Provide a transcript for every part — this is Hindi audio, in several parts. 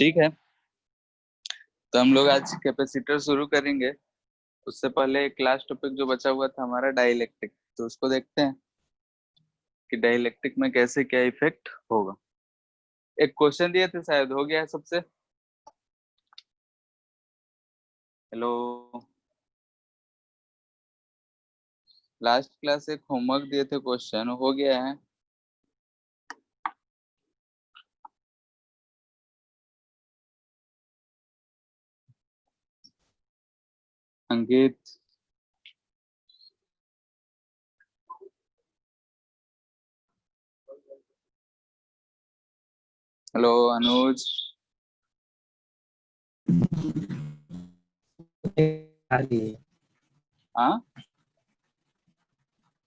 ठीक है, तो हम लोग आज कैपेसिटर शुरू करेंगे। उससे पहले एक लास्ट टॉपिक जो बचा हुआ था हमारा डाइलेक्ट्रिक, तो उसको देखते हैं कि डाइलेक्ट्रिक में कैसे क्या इफेक्ट होगा। एक क्वेश्चन दिए थे, शायद हो गया है सबसे। हेलो, लास्ट क्लास एक होमवर्क दिए थे, क्वेश्चन हो गया है। अंकित, हेलो अनुज। हाँ,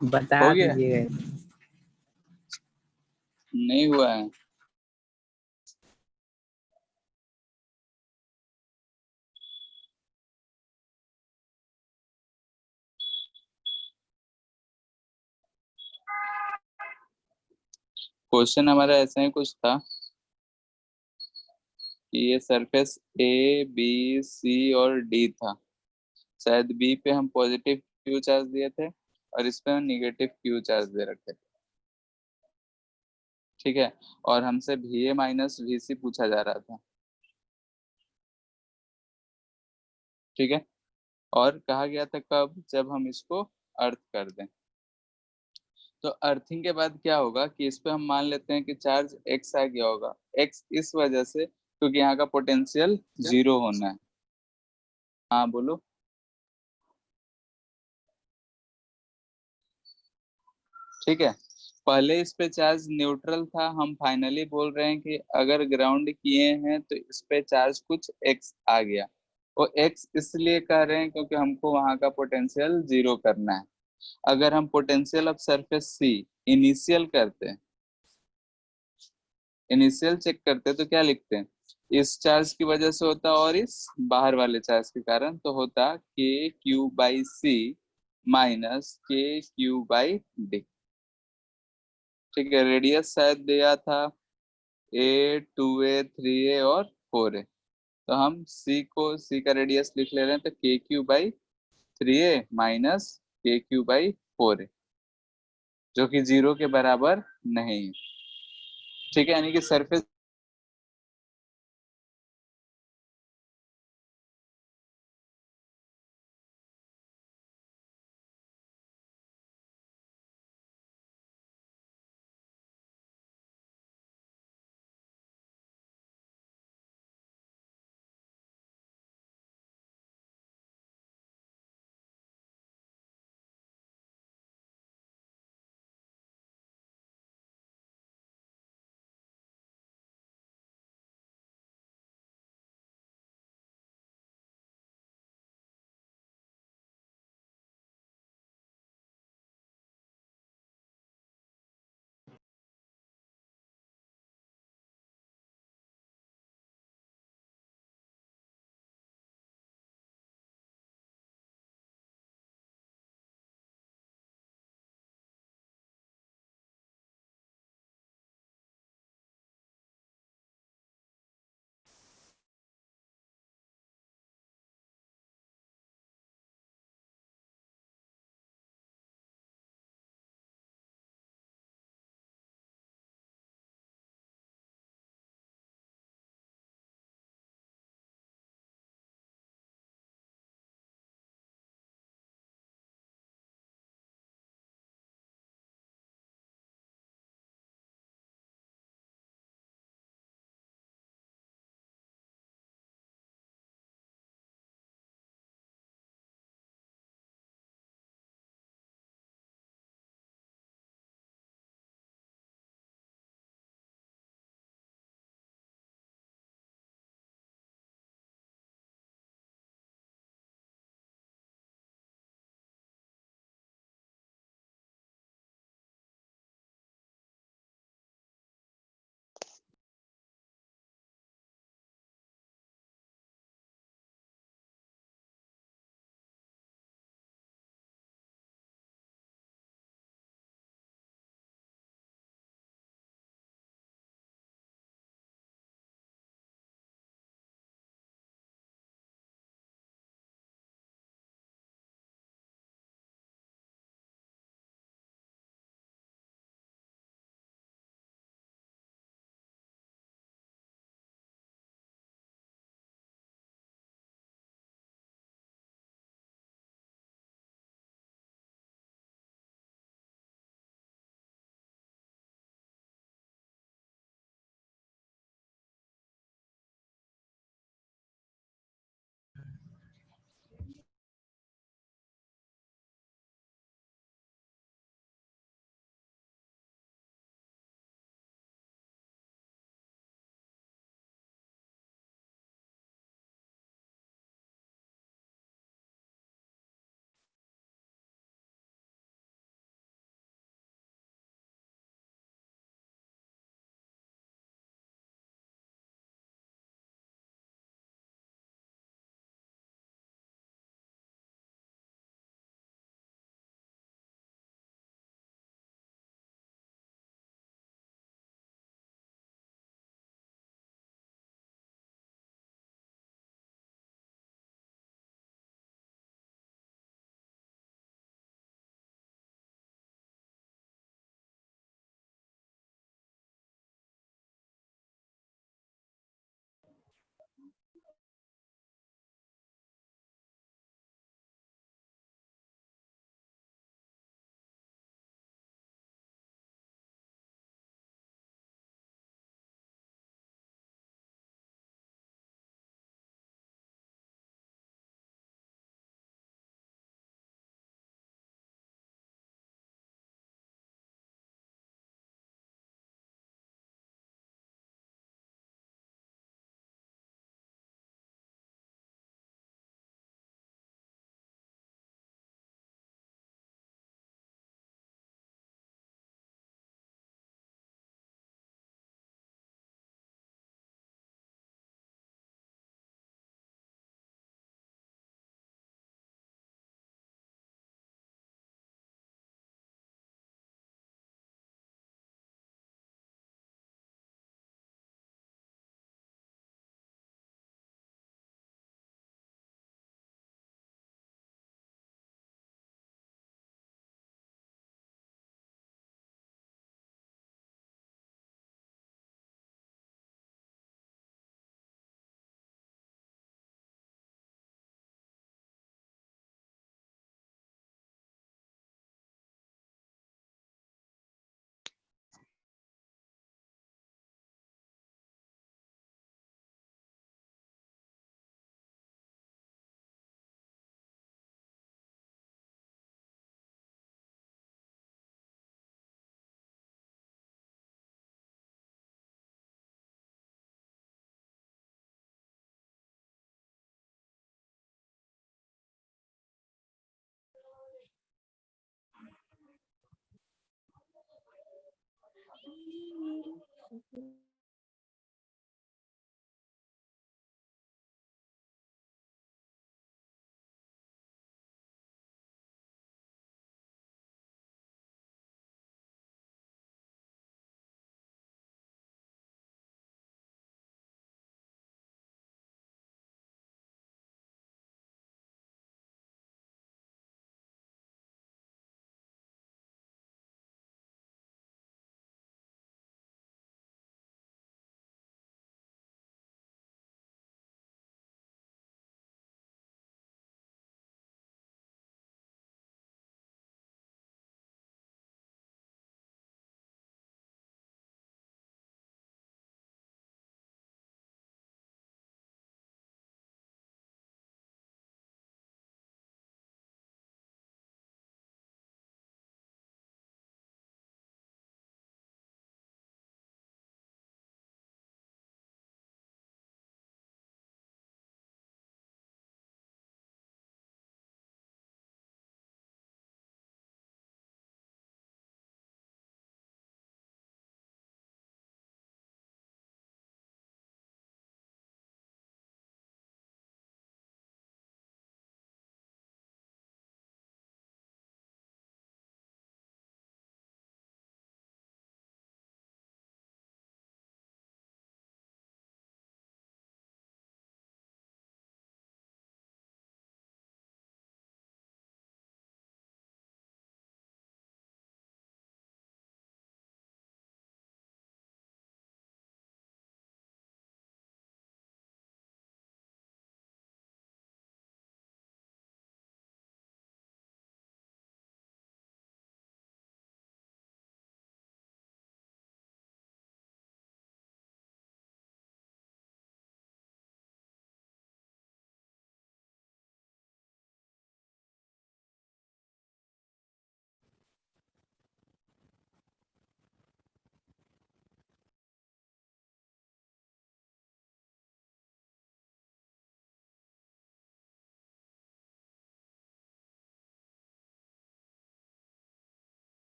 बता हो गया, दीजिएगा। नहीं हुआ है। क्वेश्चन हमारा ऐसा ही कुछ था कि ये सरफेस ए बी सी और डी था। शायद बी पे हम पॉजिटिव क्यू चार्ज दिए थे और इस पे हम निगेटिव क्यू चार्ज दे रखे थे। ठीक है, और हमसे वी ए माइनस वी सी पूछा जा रहा था। ठीक है, और कहा गया था कब, जब हम इसको अर्थ कर दें। तो अर्थिंग के बाद क्या होगा कि इस पे हम मान लेते हैं कि चार्ज एक्स आ गया होगा। एक्स इस वजह से क्योंकि यहाँ का पोटेंशियल जीरो होना है। हाँ बोलो। ठीक है, पहले इस पे चार्ज न्यूट्रल था, हम फाइनली बोल रहे हैं कि अगर ग्राउंड किए हैं तो इस पे चार्ज कुछ एक्स आ गया। वो एक्स इसलिए कह रहे हैं क्योंकि हमको वहां का पोटेंशियल जीरो करना है। अगर हम potential of surface C initial करते हैं, इनिशियल चेक करते हैं, तो क्या लिखते हैं, इस चार्ज की वजह से होता और इस बाहर वाले चार्ज के कारण तो होता के क्यू बाई सी माइनस के क्यू बाई डी। ठीक है, रेडियस शायद दिया था ए, 2a, 3a और 4a। तो हम सी को, सी का रेडियस लिख ले रहे हैं, तो के क्यू बाई 3a माइनस के क्यू बाई 4a, जो कि जीरो के बराबर नहीं है। ठीक है, यानी कि सरफेस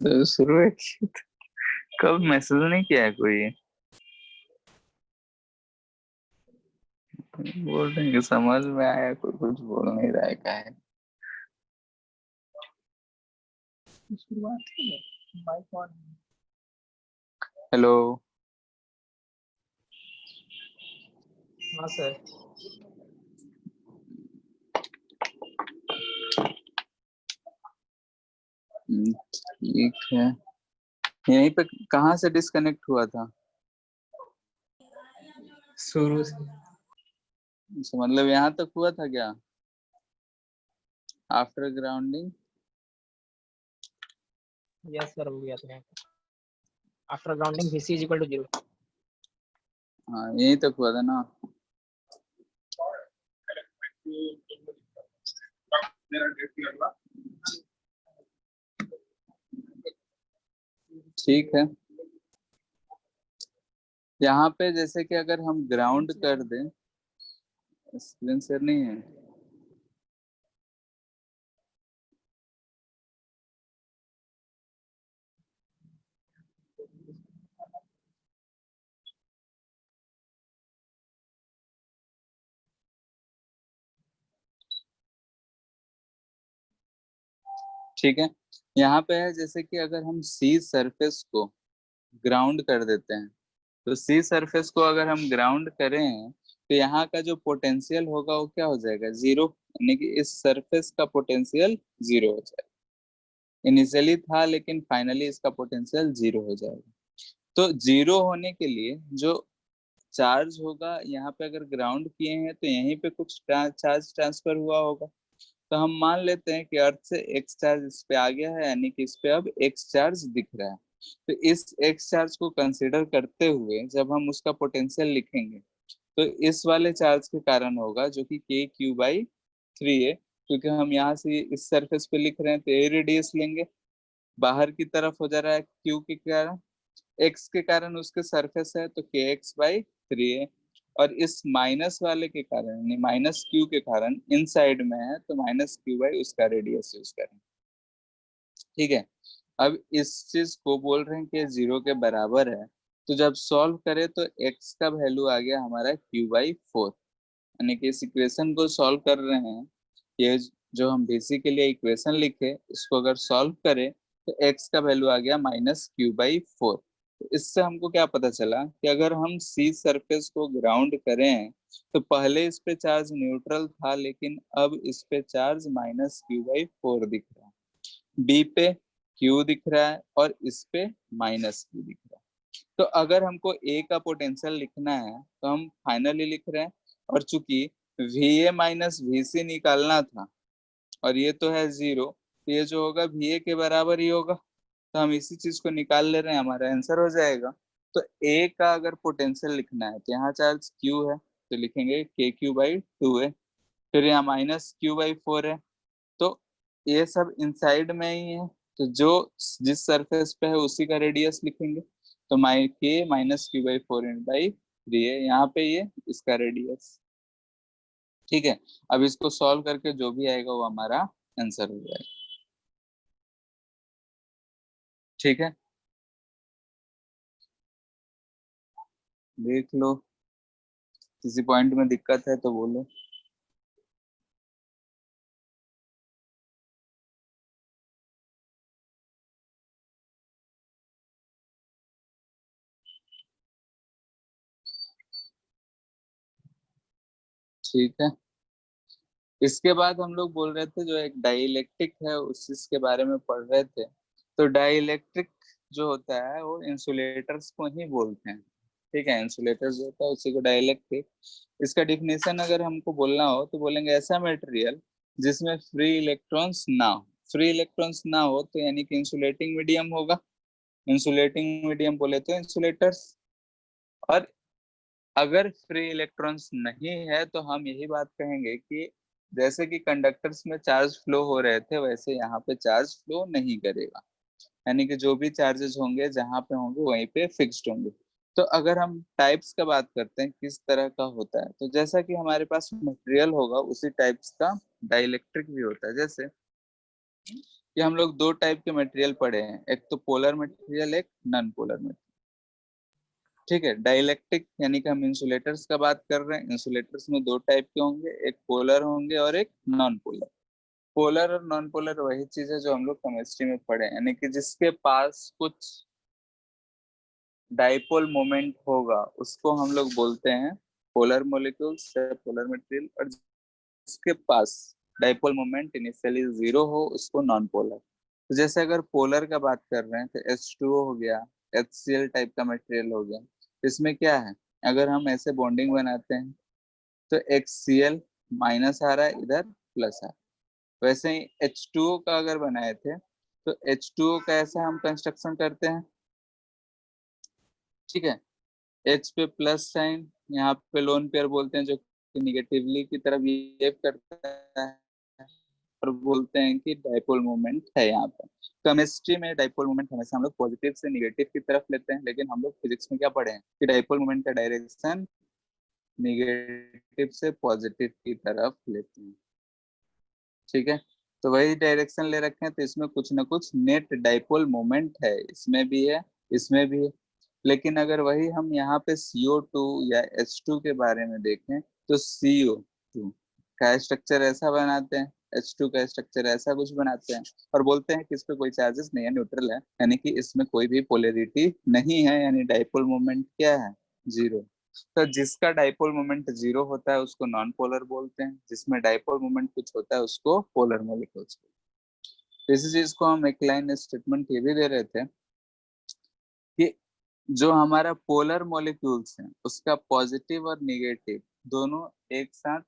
तो शुरू है कि कब मैसेज नहीं किया है कोई? बोल रहे हैं कि समझ में आया, कोई कुछ बोल नहीं रहा है, क्या है? शुरुआत हेलो। हाँ सर। ठीक है, यहीं पे कहाँ से डिस्कनेक्ट हुआ था? शुरू से। अच्छा, मतलब यहाँ तक हुआ था क्या? After grounding? यस सर, हो गया था। After grounding VC is equal to 0। हाँ, यहीं तक हुआ था ना? ठीक है, यहाँ पे जैसे कि अगर हम ग्राउंड कर दें, स्क्रीन शेयर नहीं है। ठीक है, यहाँ पे है जैसे कि अगर हम सी सरफेस को ग्राउंड कर देते हैं, तो सी सरफेस को अगर हम ग्राउंड करें तो यहाँ का जो पोटेंशियल होगा वो क्या हो जाएगा, जीरो, यानी कि इस सरफेस का पोटेंशियल जीरो हो जाएगा। इनिशियली था लेकिन फाइनली इसका पोटेंशियल जीरो हो जाएगा। तो जीरो होने के लिए जो चार्ज होगा यहाँ पे अगर ग्राउंड किए हैं तो यहीं पे कुछ चार्ज ट्रांसफर हुआ होगा। तो हम मान लेते हैं कि अर्थ से एक्स चार्ज इस पे आ गया है, यानी कि इस पे अब एक्स चार्ज दिख रहा है। तो इस एक्स चार्ज को कंसिडर करते हुए जब हम उसका पोटेंशियल लिखेंगे तो इस वाले चार्ज के कारण होगा, जो कि के क्यू बाई थ्री है, क्योंकि हम यहाँ से इस सरफेस पे लिख रहे हैं तो ए रेडियस लेंगे, बाहर की तरफ हो जा रहा है क्यू के कारण, एक्स के कारण उसके सरफेस है तो के एक्स बाई थ्री है, और इस माइनस वाले के कारण यानी माइनस क्यू के कारण इन साइड में है तो माइनस क्यू बाई उसका रेडियस यूज करें। ठीक है, अब इस चीज को बोल रहे हैं कि जीरो के बराबर है, तो जब सॉल्व करें तो एक्स का वैल्यू आ गया हमारा क्यू बाई फोर, यानी कि इस इक्वेशन को सॉल्व कर रहे हैं, ये जो हम बीसी के लिए इक्वेशन लिखे इसको अगर सॉल्व करें तो एक्स का वैल्यू आ गया माइनस क्यू बाई फोर। तो इससे हमको क्या पता चला कि अगर हम सी सरफेस को ग्राउंड करें तो पहले इस पे चार्ज न्यूट्रल था लेकिन अब इस पे charge minus Q by four दिख रहा है, बी पे क्यू दिख रहा है और इस पे माइनस क्यू दिख रहा है। तो अगर हमको ए का पोटेंशियल लिखना है तो हम फाइनली लिख रहे हैं, और चूंकि वी ए माइनस वी सी निकालना था और ये तो है जीरो, तो ये जो होगा वी ए के बराबर ही होगा, तो हम इसी चीज को निकाल ले रहे हैं, हमारा आंसर हो जाएगा। तो ए का अगर पोटेंशियल लिखना है तो यहाँ चार्ज क्यू है तो लिखेंगे के क्यू बाई टू है, फिर यहाँ माइनस क्यू बाई फोर है, तो ये सब इनसाइड में ही है, तो जो जिस सरफेस पे है उसी का रेडियस लिखेंगे, तो माई के minus Q by four in by three है, यहाँ पे ये इसका रेडियस। ठीक है, अब इसको सॉल्व करके जो भी आएगा वो हमारा आंसर हो जाएगा। ठीक है, देख लो, किसी पॉइंट में दिक्कत है तो बोलो। ठीक है, इसके बाद हम लोग बोल रहे थे जो एक डाइइलेक्ट्रिक है उस चीज के बारे में पढ़ रहे थे। तो डाइइलेक्ट्रिक जो होता है वो इंसुलेटर्स को ही बोलते हैं। ठीक है, इंसुलेटर जो होता है उसी को डाइइलेक्ट्रिक। इसका डिफिनेशन अगर हमको बोलना हो तो बोलेंगे ऐसा मटेरियल जिसमें फ्री इलेक्ट्रॉन्स ना हो। फ्री इलेक्ट्रॉन्स ना हो तो यानी कि इंसुलेटिंग मीडियम होगा, इंसुलेटिंग मीडियम बोले तो इंसुलेटर्स। और अगर फ्री इलेक्ट्रॉन्स नहीं है तो हम यही बात कहेंगे कि जैसे कि कंडक्टर्स में चार्ज फ्लो हो रहे थे वैसे यहाँ पे चार्ज फ्लो नहीं करेगा, यानी कि जो भी चार्जेस होंगे जहाँ पे होंगे वहीं पे फिक्स्ड होंगे। तो अगर हम टाइप्स का बात करते हैं किस तरह का होता है, तो जैसा कि हमारे पास मटेरियल होगा उसी टाइप्स का डाइइलेक्ट्रिक भी होता है। जैसे कि हम लोग दो टाइप के मटेरियल पढ़े हैं, एक तो पोलर मटेरियल, एक नॉन पोलर मटेरियल। ठीक है, डाइइलेक्ट्रिक यानी कि हम इंसुलेटर्स का बात कर रहे हैं, इंसुलेटर्स में दो टाइप के होंगे, एक पोलर होंगे और एक नॉन पोलर। पोलर और नॉन पोलर वही चीज है जो हम लोग केमिस्ट्री में पढ़े, यानी कि जिसके पास कुछ डाइपोल मोमेंट होगा उसको हम लोग बोलते हैं पोलर मॉलिक्यूल्स या पोलर मटेरियल, और जिसके पास डाइपोल मोमेंट इनिशियली जीरो हो उसको नॉन पोलर। तो जैसे अगर पोलर का बात कर रहे हैं तो H2O हो गया, HCl टाइप का मटेरियल हो गया। इसमें क्या है, अगर हम ऐसे बॉन्डिंग बनाते हैं तो HCl माइनस आ रहा है, इधर प्लस आ रहा है। वैसे ही H2O का अगर बनाए थे तो H2O का ऐसा हम कंस्ट्रक्शन करते हैं। ठीक है, H पे प्लस साइन, यहाँ पे लोन पेयर बोलते हैं जो कि निगेटिवली की तरफ बिहेव करता है, और बोलते हैं कि डाइपोल मोमेंट है यहाँ पर। केमिस्ट्री में डाइपोल मोमेंट हमेशा हम लोग पॉजिटिव से निगेटिव की तरफ लेते हैं, लेकिन हम लोग फिजिक्स में क्या पढ़े हैं कि डाइपोल मोमेंट का डायरेक्शन निगेटिव से पॉजिटिव की तरफ लेते हैं। ठीक है, तो वही डायरेक्शन ले रखे हैं, तो इसमें कुछ ना कुछ नेट डाइपोल मोमेंट है, इसमें भी है इसमें भी है। लेकिन अगर वही हम यहाँ पे CO2 या H2 के बारे में देखें तो CO2 का स्ट्रक्चर ऐसा बनाते हैं H2 का स्ट्रक्चर ऐसा कुछ बनाते हैं और बोलते हैं कि इस पे कोई चार्जेस नहीं है, न्यूट्रल है, यानी कि इसमें कोई भी पोलैरिटी नहीं है, यानी डाइपोल मोमेंट क्या है, जीरो। तो जिसका डाइपोल मोमेंट जीरो होता है उसको नॉन पोलर बोलते हैं, जिसमें डाइपोल मोमेंट कुछ होता है उसको पोलर मॉलिक्यूल्स। इसी चीज को हम एक लाइन स्टेटमेंट ये भी दे रहे थे कि जो हमारा पोलर मॉलिक्यूल्स है उसका पॉजिटिव और निगेटिव दोनों एक साथ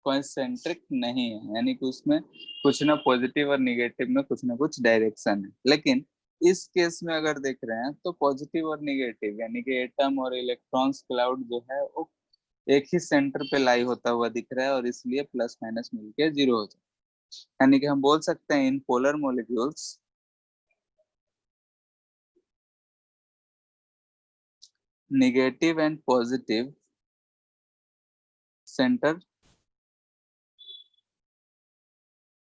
कॉन्सेंट्रिक नहीं है, यानी कि उसमें कुछ ना पॉजिटिव और निगेटिव में कुछ ना कुछ डायरेक्शन है। लेकिन इस केस में अगर देख रहे हैं तो पॉजिटिव और निगेटिव यानी कि एटम और इलेक्ट्रॉन्स क्लाउड जो है वो एक ही सेंटर पे लाई होता हुआ दिख रहा है और इसलिए प्लस माइनस मिलके जीरो हो जाए। यानी कि हम बोल सकते हैं in polar molecules negative and positive center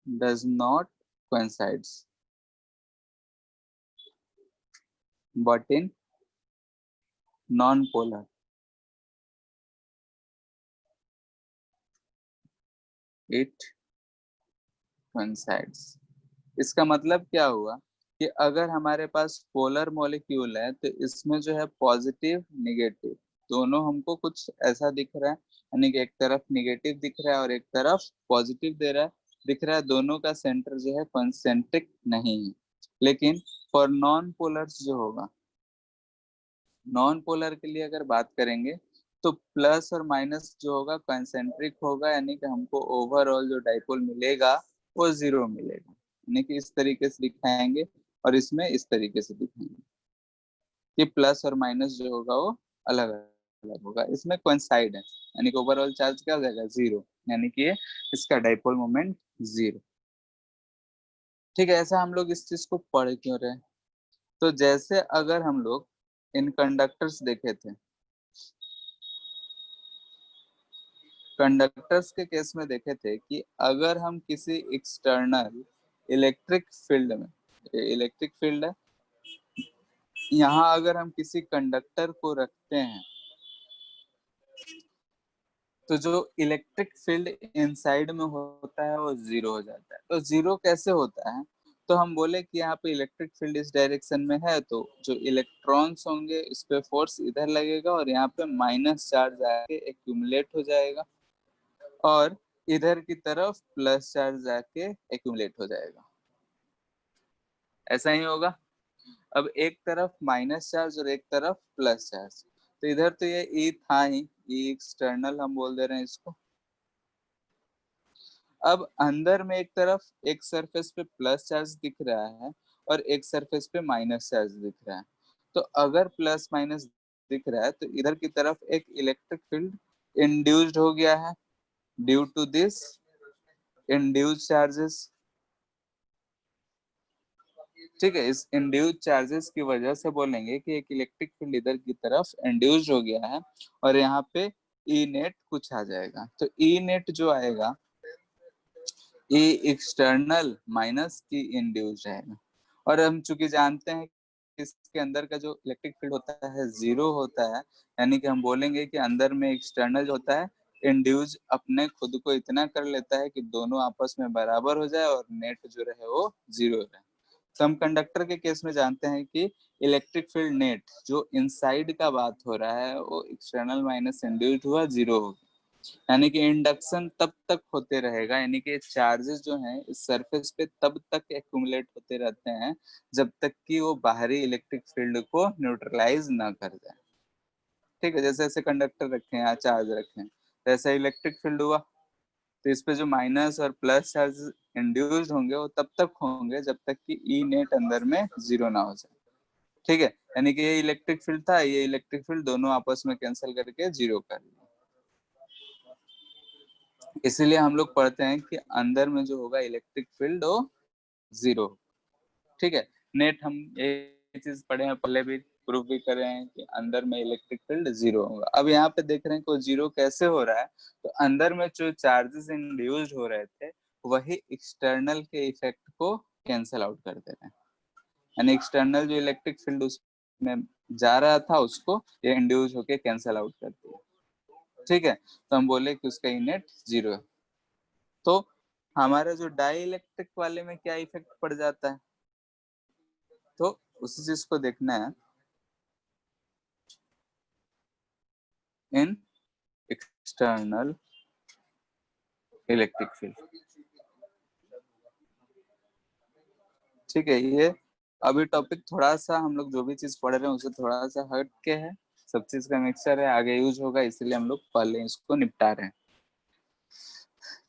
does not coincides, but in non-polar it coincides। इसका मतलब क्या हुआ कि अगर हमारे पास पोलर मॉलिक्यूल है तो इसमें जो है पॉजिटिव निगेटिव दोनों हमको कुछ ऐसा दिख रहा है, यानी कि एक तरफ निगेटिव दिख रहा है और एक तरफ पॉजिटिव दे रहा है, दिख रहा है दोनों का सेंटर जो है कॉन्सेंट्रिक नहीं है। लेकिन फॉर नॉन पोलर्स जो होगा, नॉन पोलर के लिए अगर बात करेंगे तो प्लस और माइनस जो होगा कंसेंट्रिक होगा, यानी कि हमको ओवरऑल जो डाइपोल मिलेगा वो जीरो मिलेगा, यानी कि इस तरीके से दिखाएंगे और इसमें इस तरीके से दिखाएंगे कि प्लस और माइनस जो होगा वो अलग अलग होगा, इसमें कोइंसाइड है, यानी कि ओवरऑल चार्ज क्या हो जाएगा, जीरो, यानी कि इसका डाइपोल मोमेंट जीरो। ठीक है, ऐसा हम लोग इस चीज को पढ़ क्यों रहे हैं? तो जैसे अगर हम लोग इन कंडक्टर्स देखे थे, कंडक्टर्स के केस में देखे थे कि अगर हम किसी एक्सटर्नल इलेक्ट्रिक फील्ड में, इलेक्ट्रिक फील्ड है यहाँ, अगर हम किसी कंडक्टर को रखते हैं तो जो इलेक्ट्रिक फील्ड इनसाइड में होता है वो जीरो हो जाता है। तो जीरो कैसे होता है? तो हम बोले कि यहाँ पे इलेक्ट्रिक फील्ड इस डायरेक्शन में है तो जो इलेक्ट्रॉन्स होंगे इस पे फोर्स इधर लगेगा और यहाँ पे माइनस चार्ज आके एक्यूमुलेट हो जाएगा और इधर की तरफ प्लस चार्ज आके एक्यूमुलेट हो जाएगा। ऐसा ही होगा। अब एक तरफ माइनस चार्ज और एक तरफ प्लस चार्ज, तो इधर तो ये ई था ही, ई एक्सटर्नल हम बोल दे रहे हैं इसको। अब अंदर में एक तरफ एक सरफेस पे प्लस चार्ज दिख रहा है और एक सरफेस पे माइनस चार्ज दिख रहा है। तो अगर प्लस माइनस दिख रहा है तो इधर की तरफ एक इलेक्ट्रिक फील्ड इंड्यूस्ड हो गया है due to this induced charges. ठीक है, इस इंड्यूस्ड चार्जेस की वजह से बोलेंगे कि एक इलेक्ट्रिक फील्ड इधर की तरफ इंड्यूस्ड हो गया है और यहाँ पे ई नेट कुछ आ जाएगा। तो ई नेट जो आएगा ई एक्सटर्नल माइनस की इंड्यूस्ड आएगा। और हम चूंकि जानते हैं कि इसके अंदर का जो इलेक्ट्रिक फील्ड होता है जीरो होता है, यानी कि हम बोलेंगे कि अंदर में एक्सटर्नल जो होता है इंड्यूस अपने खुद को इतना कर लेता है कि दोनों आपस में बराबर हो जाए और नेट जो रहे वो जीरो रहे। तो हम कंडक्टर के केस में जानते हैं कि इलेक्ट्रिक फील्ड नेट जो इनसाइड का बात हो रहा है वो एक्सटर्नल माइनस इंड्यूस्ड हुआ जीरो हो, यानी कि इंडक्शन तब तक होते रहेगा, यानी कि चार्जेस जो हैं इस सरफेस पे तब तक एक्यूमुलेट होते रहते हैं जब तक कि वो बाहरी इलेक्ट्रिक फील्ड को न्यूट्रलाइज ना कर जाए। ठीक है, जैसे ऐसे कंडक्टर रखे हैं या चार्ज रखे हैं तो ऐसा इलेक्ट्रिक फील्ड हुआ, तो इस पे जो माइनस और प्लस चार्ज इंड्यूस्ड होंगे वो तब तक होंगे जब तक कि ई नेट अंदर में जीरो ना हो जाए। ठीक है, यानी कि ये इलेक्ट्रिक फील्ड था, ये इलेक्ट्रिक फील्ड दोनों आपस में कैंसिल करके जीरो कर दिया। इसीलिए हम लोग पढ़ते हैं कि अंदर में जो होगा इलेक्ट्रिक फील्ड वो जीरो। ठीक है, नेट हम ये चीज पढ़े हैं पहले भी, प्रूफ भी करे हैं कि अंदर में इलेक्ट्रिक फील्ड जीरो होगा। अब यहाँ पे देख रहे हैं कि जीरो कैसे हो रहा है, तो अंदर में जो चार्जेस इंड्यूस्ड हो रहे थे वही एक्सटर्नल के इफेक्ट को कैंसिल आउट कर दे रहे हैं, यानी एक्सटर्नल जो इलेक्ट्रिक फील्ड उसमें जा रहा था उसको ये इंड्यूस होके कैंसिल आउट कर दिया। ठीक है, तो हम बोले कि उसका ई नेट जीरो है। तो हमारा जो डाई इलेक्ट्रिक वाले में क्या इफेक्ट पड़ जाता है, तो उसी चीज को देखना है इन एक्सटर्नल इलेक्ट्रिक फील्ड। ठीक है, ये अभी टॉपिक थोड़ा सा हम लोग जो भी चीज पढ़ रहे हैं उसे थोड़ा सा हट के है, सब चीज का मिक्सचर है, आगे यूज होगा, इसलिए हम लोग पहले इसको निपटा रहे हैं।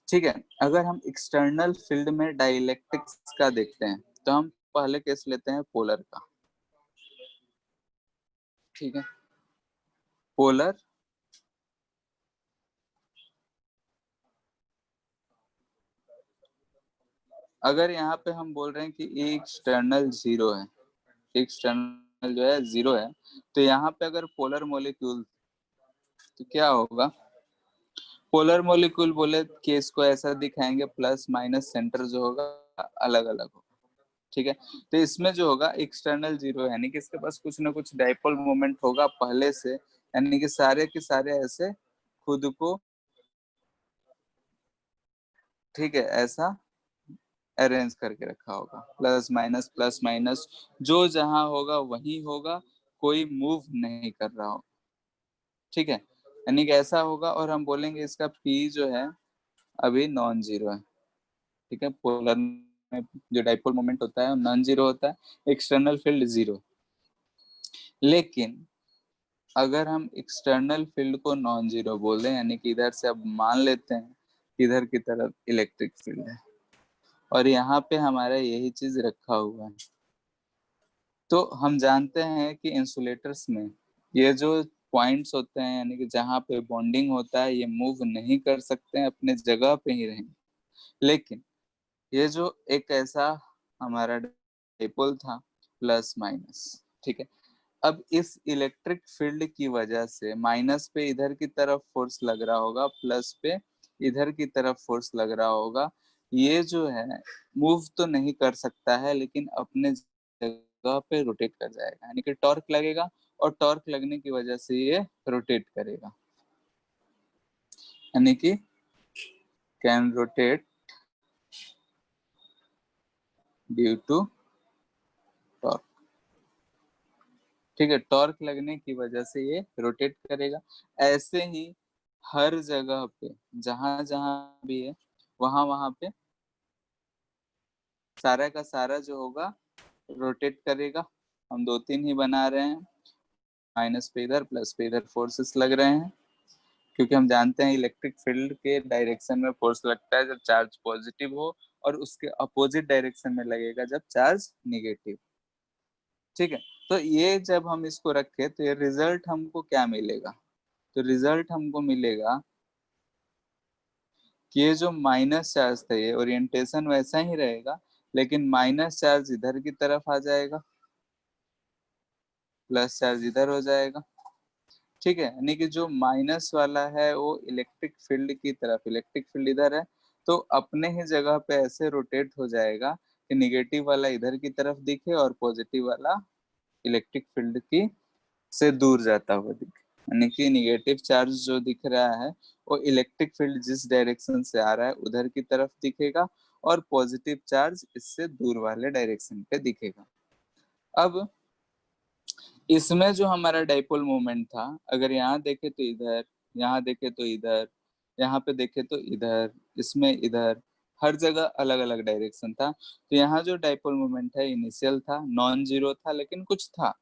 ठीक है, अगर हम एक्सटर्नल फील्ड में डाइलेक्ट्रिक्स का देखते हैं तो हम पहले केस लेते हैं पोलर का। ठीक है, पोलर अगर यहाँ पे हम बोल रहे हैं कि ये एक्सटर्नल जीरो है, एक्सटर्नल जो है जीरो है, तो यहाँ पे अगर पोलर मॉलिक्यूल तो क्या होगा, पोलर मॉलिक्यूल बोले केस को ऐसा दिखाएंगे प्लस माइनस सेंटर जो होगा अलग अलग होगा। ठीक है, तो इसमें जो होगा एक्सटर्नल जीरो है, यानी कि इसके पास कुछ ना कुछ डाइपोल मोमेंट होगा पहले से, यानी कि सारे के सारे ऐसे खुद को, ठीक है, ऐसा अरेंज करके रखा होगा, प्लस माइनस जो जहां होगा वही होगा, कोई मूव नहीं कर रहा हो। ठीक है, यानी कि ऐसा होगा, और हम बोलेंगे इसका पी जो है अभी नॉन जीरो है। ठीक है, पोलर में जो डाइपोल मोमेंट होता है नॉन जीरो होता है, एक्सटर्नल फील्ड जीरो। लेकिन अगर हम एक्सटर्नल फील्ड को नॉन जीरो बोल दें, यानी कि इधर से अब मान लेते हैं इधर की तरफ इलेक्ट्रिक फील्ड है और यहाँ पे हमारा यही चीज रखा हुआ है, तो हम जानते हैं कि इंसुलेटर्स में ये जो पॉइंट्स होते हैं, यानी कि जहाँ पे बॉन्डिंग होता है, ये मूव नहीं कर सकते हैं, अपने जगह पे ही रहेंगे। लेकिन ये जो एक ऐसा हमारा डाइपोल था प्लस माइनस, ठीक है, अब इस इलेक्ट्रिक फील्ड की वजह से माइनस पे इधर की तरफ फोर्स लग रहा होगा, प्लस पे इधर की तरफ फोर्स लग रहा होगा, ये जो है मूव तो नहीं कर सकता है लेकिन अपने जगह पे रोटेट कर जाएगा, यानी कि टॉर्क लगेगा, और टॉर्क लगने की वजह से ये रोटेट करेगा, यानी कि can rotate due to torque. ठीक है, टॉर्क लगने की वजह से ये रोटेट करेगा। ऐसे ही हर जगह पे जहां जहां भी है वहां वहां पे सारा का सारा जो होगा रोटेट करेगा। हम दो तीन ही बना रहे हैं, माइनस पे इधर प्लस पे इधर फोर्सेस लग रहे हैं, क्योंकि हम जानते हैं इलेक्ट्रिक फील्ड के डायरेक्शन में फोर्स लगता है जब चार्ज पॉजिटिव हो, और उसके अपोजिट डायरेक्शन में लगेगा जब चार्ज निगेटिव। ठीक है, तो ये जब हम इसको रखें तो ये रिजल्ट हमको क्या मिलेगा, तो रिजल्ट हमको मिलेगा कि ये जो माइनस चार्ज था ये ओरिएंटेशन वैसा ही रहेगा, लेकिन माइनस चार्ज इधर की तरफ आ जाएगा, प्लस चार्ज इधर हो जाएगा। ठीक है, यानी कि जो माइनस वाला है वो इलेक्ट्रिक फील्ड की तरफ, इलेक्ट्रिक फील्ड इधर है तो अपने ही जगह पे ऐसे रोटेट हो जाएगा कि निगेटिव वाला इधर की तरफ दिखे और पॉजिटिव वाला इलेक्ट्रिक फील्ड की से दूर जाता हुआ दिखे, यानी कि निगेटिव चार्ज जो दिख रहा है वो इलेक्ट्रिक फील्ड जिस डायरेक्शन से आ रहा है उधर की तरफ दिखेगा, और पॉजिटिव चार्ज इससे दूर वाले डायरेक्शन पे दिखेगा। अब इसमें जो हमारा डाइपोल मोमेंट था, अगर यहाँ देखे तो इधर, यहाँ देखे तो इधर, यहाँ पे देखे तो इधर, इसमें इधर, हर जगह अलग अलग डायरेक्शन था, तो यहाँ जो डाइपोल मोमेंट है इनिशियल था, नॉन जीरो था लेकिन कुछ था।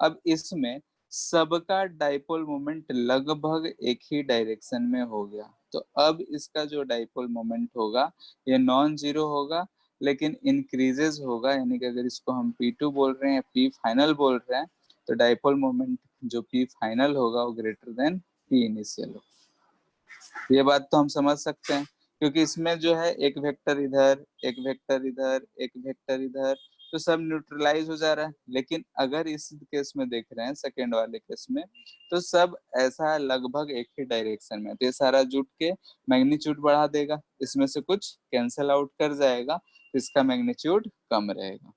अब इसमें सबका डाइपोल मोमेंट लगभग एक ही डायरेक्शन में हो गया, तो अब इसका जो डाइपोल मोमेंट होगा ये नॉन जीरो होगा लेकिन इंक्रीजेस होगा, यानी कि अगर इसको हम P2 बोल रहे हैं, P फाइनल बोल रहे हैं, तो डाइपोल मोमेंट जो P फाइनल होगा वो ग्रेटर देन P इनिशियल होगा। ये बात तो हम समझ सकते हैं, क्योंकि इसमें जो है एक वेक्टर इधर, एक वेक्टर इधर, एक वेक्टर इधर, तो सब न्यूट्रलाइज हो जा रहा है। लेकिन अगर इस केस में देख रहे हैं सेकेंड वाले केस में, तो सब ऐसा लगभग एक ही डायरेक्शन में, तो ये सारा जुट के मैग्नीट्यूड बढ़ा देगा, इसमें से कुछ कैंसल आउट कर जाएगा, तो इसका मैग्नीट्यूड कम रहेगा।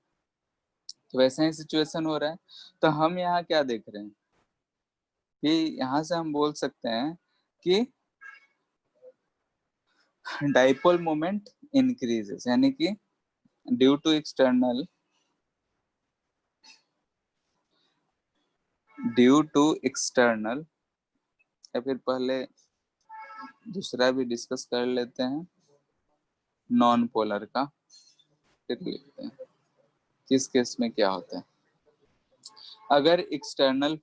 तो वैसे ही सिचुएशन हो रहा है। तो हम यहाँ क्या देख रहे हैं कि यहाँ से हम बोल सकते हैं कि डाइपोल मोमेंट इंक्रीजेस, यानी कि ड्यू टू एक्सटर्नल या फिर पहले दूसरा भी डिस्कस कर लेते हैं, नॉन पोलर का, फिर लिखते हैं किस केस में क्या होता है। अगर एक्सटर्नल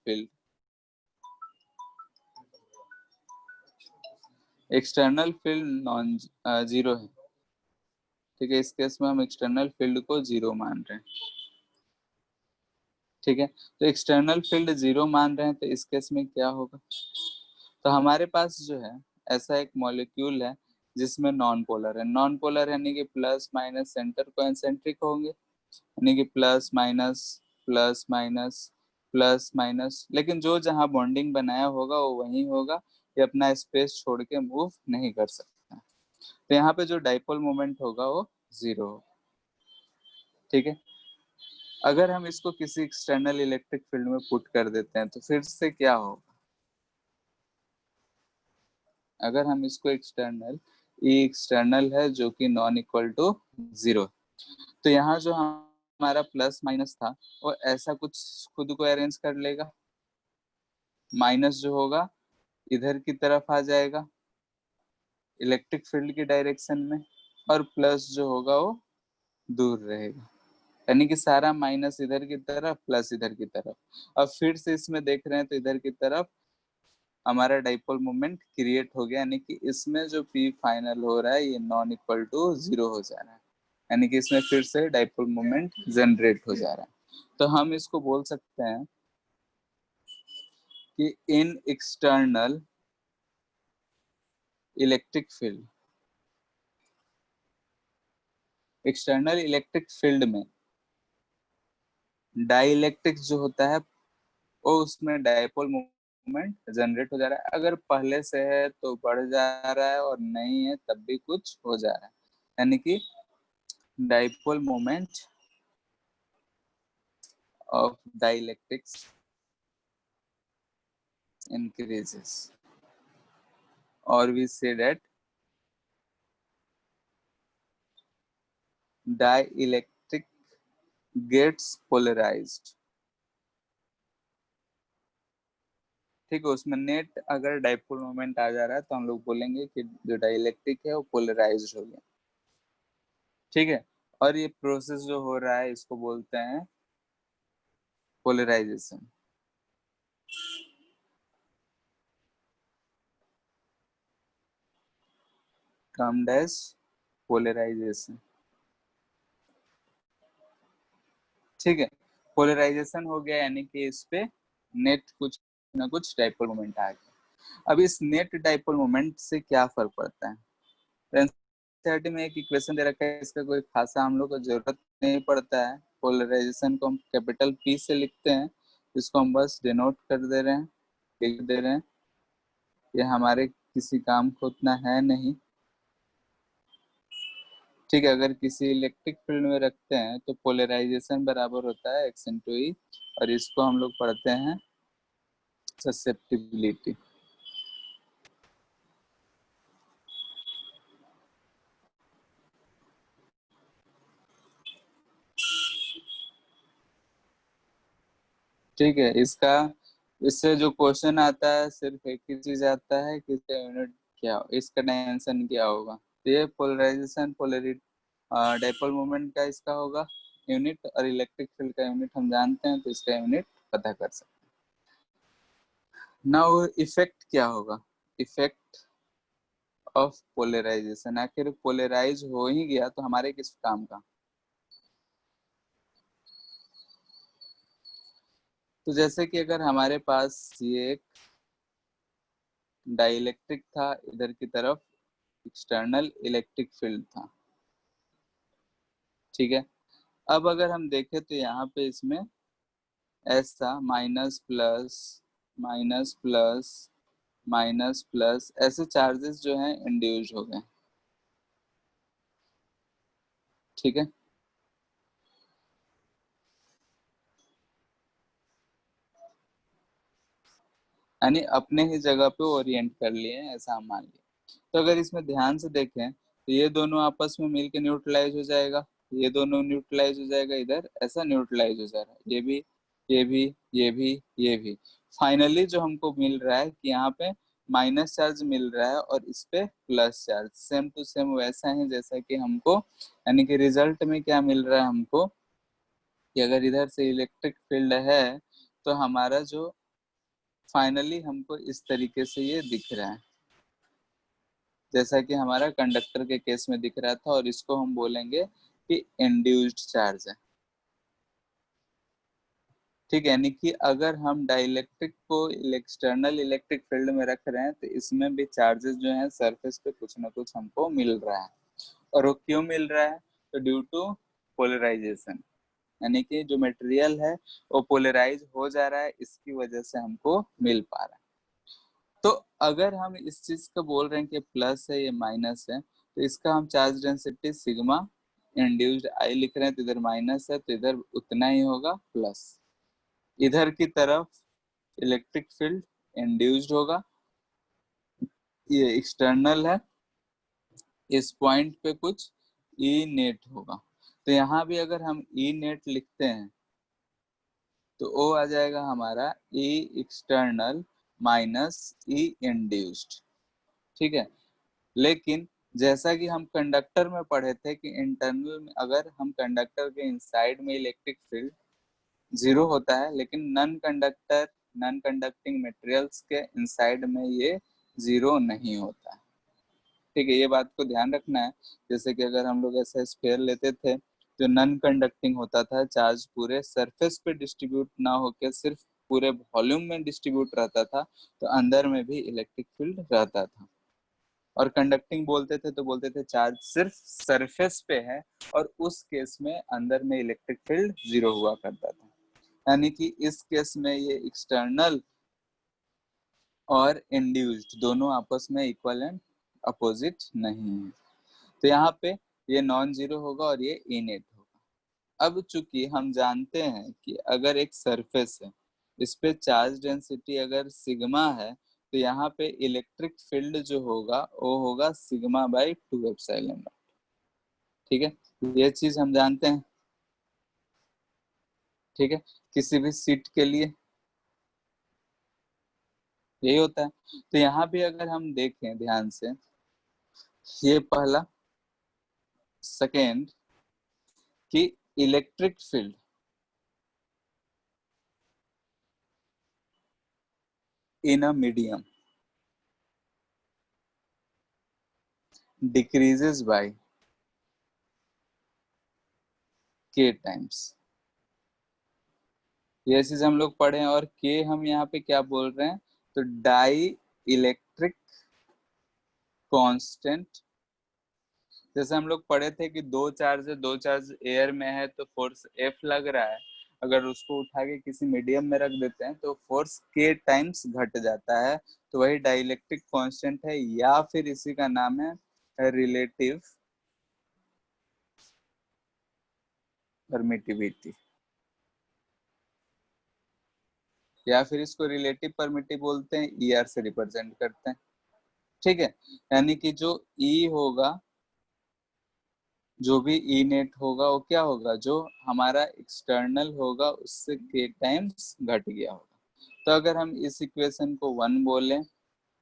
फील्ड नॉन जीरो है, ठीक है, इस केस में हम एक्सटर्नल फील्ड को जीरो मान रहे हैं, ठीक है। तो एक्सटर्नल फील्ड जीरो मान रहे हैं, तो इस केस में क्या होगा, तो हमारे पास जो है ऐसा एक मॉलिक्यूल है जिसमें नॉन पोलर है। नॉन पोलर यानी कि प्लस माइनस सेंटर कोएंसेंट्रिक होंगे, यानी कि plus minus plus minus plus minus, लेकिन जो जहां बॉन्डिंग बनाया होगा वो वहीं होगा, ये अपना स्पेस छोड़ के मूव नहीं कर सकता। तो यहाँ पे जो डाइपोल मोमेंट होगा वो जीरो होगा, ठीक है। अगर हम इसको किसी एक्सटर्नल इलेक्ट्रिक फील्ड में पुट कर देते हैं तो फिर से क्या होगा, अगर हम इसको एक्सटर्नल है जो कि नॉन इक्वल टू जीरो, तो यहाँ जो हमारा प्लस माइनस था वो ऐसा कुछ खुद को अरेंज कर लेगा, माइनस जो होगा इधर की तरफ आ जाएगा इलेक्ट्रिक फील्ड की डायरेक्शन में, और प्लस जो होगा वो दूर रहेगा, यानी कि सारा माइनस इधर की तरफ प्लस इधर की तरफ। अब फिर से इसमें देख रहे हैं तो इधर की तरफ हमारा डाइपोल मोमेंट क्रिएट हो गया, यानी कि इसमें जो पी फाइनल हो रहा है ये नॉन इक्वल टू जीरो हो जा रहा है, यानी कि इसमें फिर से डाइपोल मोमेंट जनरेट हो जा रहा है। तो हम इसको बोल सकते हैं कि इन एक्सटर्नल इलेक्ट्रिक फील्ड में डाइलेक्ट्रिक जो होता है वो उसमें डाइपोल मोमेंट जनरेट हो जा रहा है, अगर पहले से है तो बढ़ जा रहा है और नहीं है तब भी कुछ हो जा रहा है, यानी कि dipole moment of dielectrics increases, or we say that dielectric gets polarized, ठीक है। उसमें नेट अगर डाइपोल मोमेंट आ जा रहा है तो हम लोग बोलेंगे कि जो डाइलेक्ट्रिक है वो पोलराइज्ड हो गया, ठीक है। और ये प्रोसेस जो हो रहा है इसको बोलते हैं पोलराइजेशन, टर्म्ड एज पोलराइजेशन, ठीक है। पोलराइजेशन हो गया यानी कि इस पे नेट कुछ ना कुछ डाइपोल मोमेंट आ गया। अब इस नेट डाइपोल मोमेंट से क्या फर्क पड़ता है, एनसीईआरटी में एक इक्वेशन दे रखा है, इसका कोई खासा हम लोग को जरूरत नहीं पड़ता है। पोलराइजेशन को हम कैपिटल पी से लिखते हैं, इसको हम बस डिनोट कर दे रहे हैं, लिख दे रहे हैं, ये हमारे किसी काम को उतना है नहीं, ठीक है। अगर किसी इलेक्ट्रिक फील्ड में रखते हैं तो पोलराइजेशन बराबर होता है एक्स इंटू ई, और इसको हम लोग पढ़ते हैं ससेप्टिबिलिटी, ठीक है। इससे जो क्वेश्चन आता है सिर्फ एक ही चीज आता है कि इसका यूनिट क्या हो, इसका डायमेंशन क्या होगा। तो ये पोलराइजेशन पोलरिटी डाइपोल मोमेंट का इसका होगा यूनिट, और इलेक्ट्रिक फील्ड का यूनिट हम जानते हैं तो इसका यूनिट पता कर सकते हैं। नाउ इफेक्ट क्या होगा, इफेक्ट ऑफ पोलराइजेशन, आखिर पोलराइज हो ही गया तो हमारे किस काम का। तो जैसे कि अगर हमारे पास ये एक डाइलेक्ट्रिक था, इधर की तरफ एक्सटर्नल इलेक्ट्रिक फील्ड था, ठीक है। अब अगर हम देखें तो यहाँ पे इसमें ऐसा minus plus minus plus minus plus ऐसे चार्जेस जो हैं इंड्यूस हो गए, ठीक है। यानी अपने ही जगह पे ओरिएंट कर लिए हैं, ऐसा हम मान लिए। तो अगर इसमें ध्यान से देखें तो ये दोनों आपस में मिलके न्यूट्रलाइज हो जाएगा, ये दोनों न्यूट्रलाइज हो जाएगा, इधर ऐसा न्यूट्रलाइज हो जा रहा है, ये भी ये भी ये भी ये भी। फाइनली जो हमको मिल रहा है कि यहाँ पे माइनस चार्ज मिल रहा है और इस पे plus charge, same to same वैसा ही जैसा कि हमको, यानी कि रिजल्ट में क्या मिल रहा है हमको कि अगर इधर से इलेक्ट्रिक फील्ड है तो हमारा जो फाइनली हमको इस तरीके से ये दिख रहा है, जैसा कि हमारा कंडक्टर के केस में दिख रहा था, और इसको हम बोलेंगे कि इंड्यूस्ड चार्ज है। ठीक है, यानी कि अगर हम डाइलेक्ट्रिक को एक्सटर्नल इलेक्ट्रिक फील्ड में रख रहे हैं तो इसमें भी चार्जेस जो हैं सरफेस पे कुछ ना कुछ हमको मिल रहा है। और वो क्यों मिल रहा है? तो ड्यू टू पोलराइजेशन, यानी कि जो मटेरियल है वो पोलराइज हो जा रहा है, इसकी वजह से हमको मिल पा रहा है। तो अगर हम इस चीज को बोल रहे हैं कि प्लस है, ये माइनस है, तो इसका हम चार्ज डेंसिटी सिग्मा इंड्यूस्ड आई लिख रहे हैं, तो इधर माइनस है तो इधर उतना ही होगा प्लस। इधर की तरफ इलेक्ट्रिक फील्ड इंड्यूस्ड होगा, ये एक्सटर्नल है, इस पॉइंट पे कुछ ई नेट होगा। तो यहाँ भी अगर हम ई नेट लिखते हैं तो वो आ जाएगा हमारा ई एक्सटर्नल माइनस ई इंड्यूस्ड। ठीक है, लेकिन जैसा कि हम कंडक्टर में पढ़े थे कि इंटरनल में अगर हम कंडक्टर के इनसाइड में इलेक्ट्रिक फील्ड जीरो होता है, लेकिन नॉन कंडक्टिंग मटेरियल्स के इनसाइड में ये जीरो नहीं होता है। ठीक है, ये बात को ध्यान रखना है। जैसे कि अगर हम लोग ऐसा स्फीयर लेते थे जो नॉन कंडक्टिंग होता था, चार्ज पूरे सरफेस पे डिस्ट्रीब्यूट ना होकर सिर्फ पूरे वॉल्यूम में डिस्ट्रीब्यूट रहता था, तो अंदर में भी इलेक्ट्रिक फील्ड रहता था। और कंडक्टिंग बोलते थे तो बोलते थे चार्ज सिर्फ सरफेस पे है, और उस केस में अंदर में इलेक्ट्रिक फील्ड जीरो हुआ करता था। यानी कि इस केस में ये एक्सटर्नल और इंड्यूस्ड दोनों आपस में इक्वल एंड अपोजिट नहीं है। तो यहाँ पे ये नॉन जीरो होगा और ये इनेट होगा। अब चूंकि हम जानते हैं कि अगर एक सरफेस है, इस पे चार्ज डेंसिटी अगर सिग्मा है, तो यहाँ पे इलेक्ट्रिक फील्ड जो होगा वो होगा सिग्मा बाई 2 एप्सिलॉन नॉट। ठीक है, ये चीज हम जानते हैं। ठीक है, किसी भी सीट के लिए यही होता है। तो यहाँ भी अगर हम देखें ध्यान से, ये पहला, सेकेंड, कि electric field in a medium decreases by k times. ये चीज हम लोग पढ़े हैं, और के हम यहाँ पे क्या बोल रहे हैं? तो डाई इलेक्ट्रिक कांस्टेंट। जैसे हम लोग पढ़े थे कि दो चार्ज है, दो चार्ज एयर में है तो फोर्स एफ लग रहा है, अगर उसको उठा के किसी मीडियम में रख देते हैं तो फोर्स के टाइम्स घट जाता है। तो वही डाइलेक्ट्रिक कांस्टेंट है, या फिर इसी का नाम है रिलेटिव परमिटिविटी, या फिर इसको रिलेटिव परमिटिव बोलते हैं, ई आर से रिप्रेजेंट करते हैं। ठीक है, यानी कि जो ई होगा, जो भी ई नेट होगा वो क्या होगा, जो हमारा एक्सटर्नल होगा उससे के टाइम्स घट गया होगा। तो अगर हम इस इक्वेशन को 1 बोलें,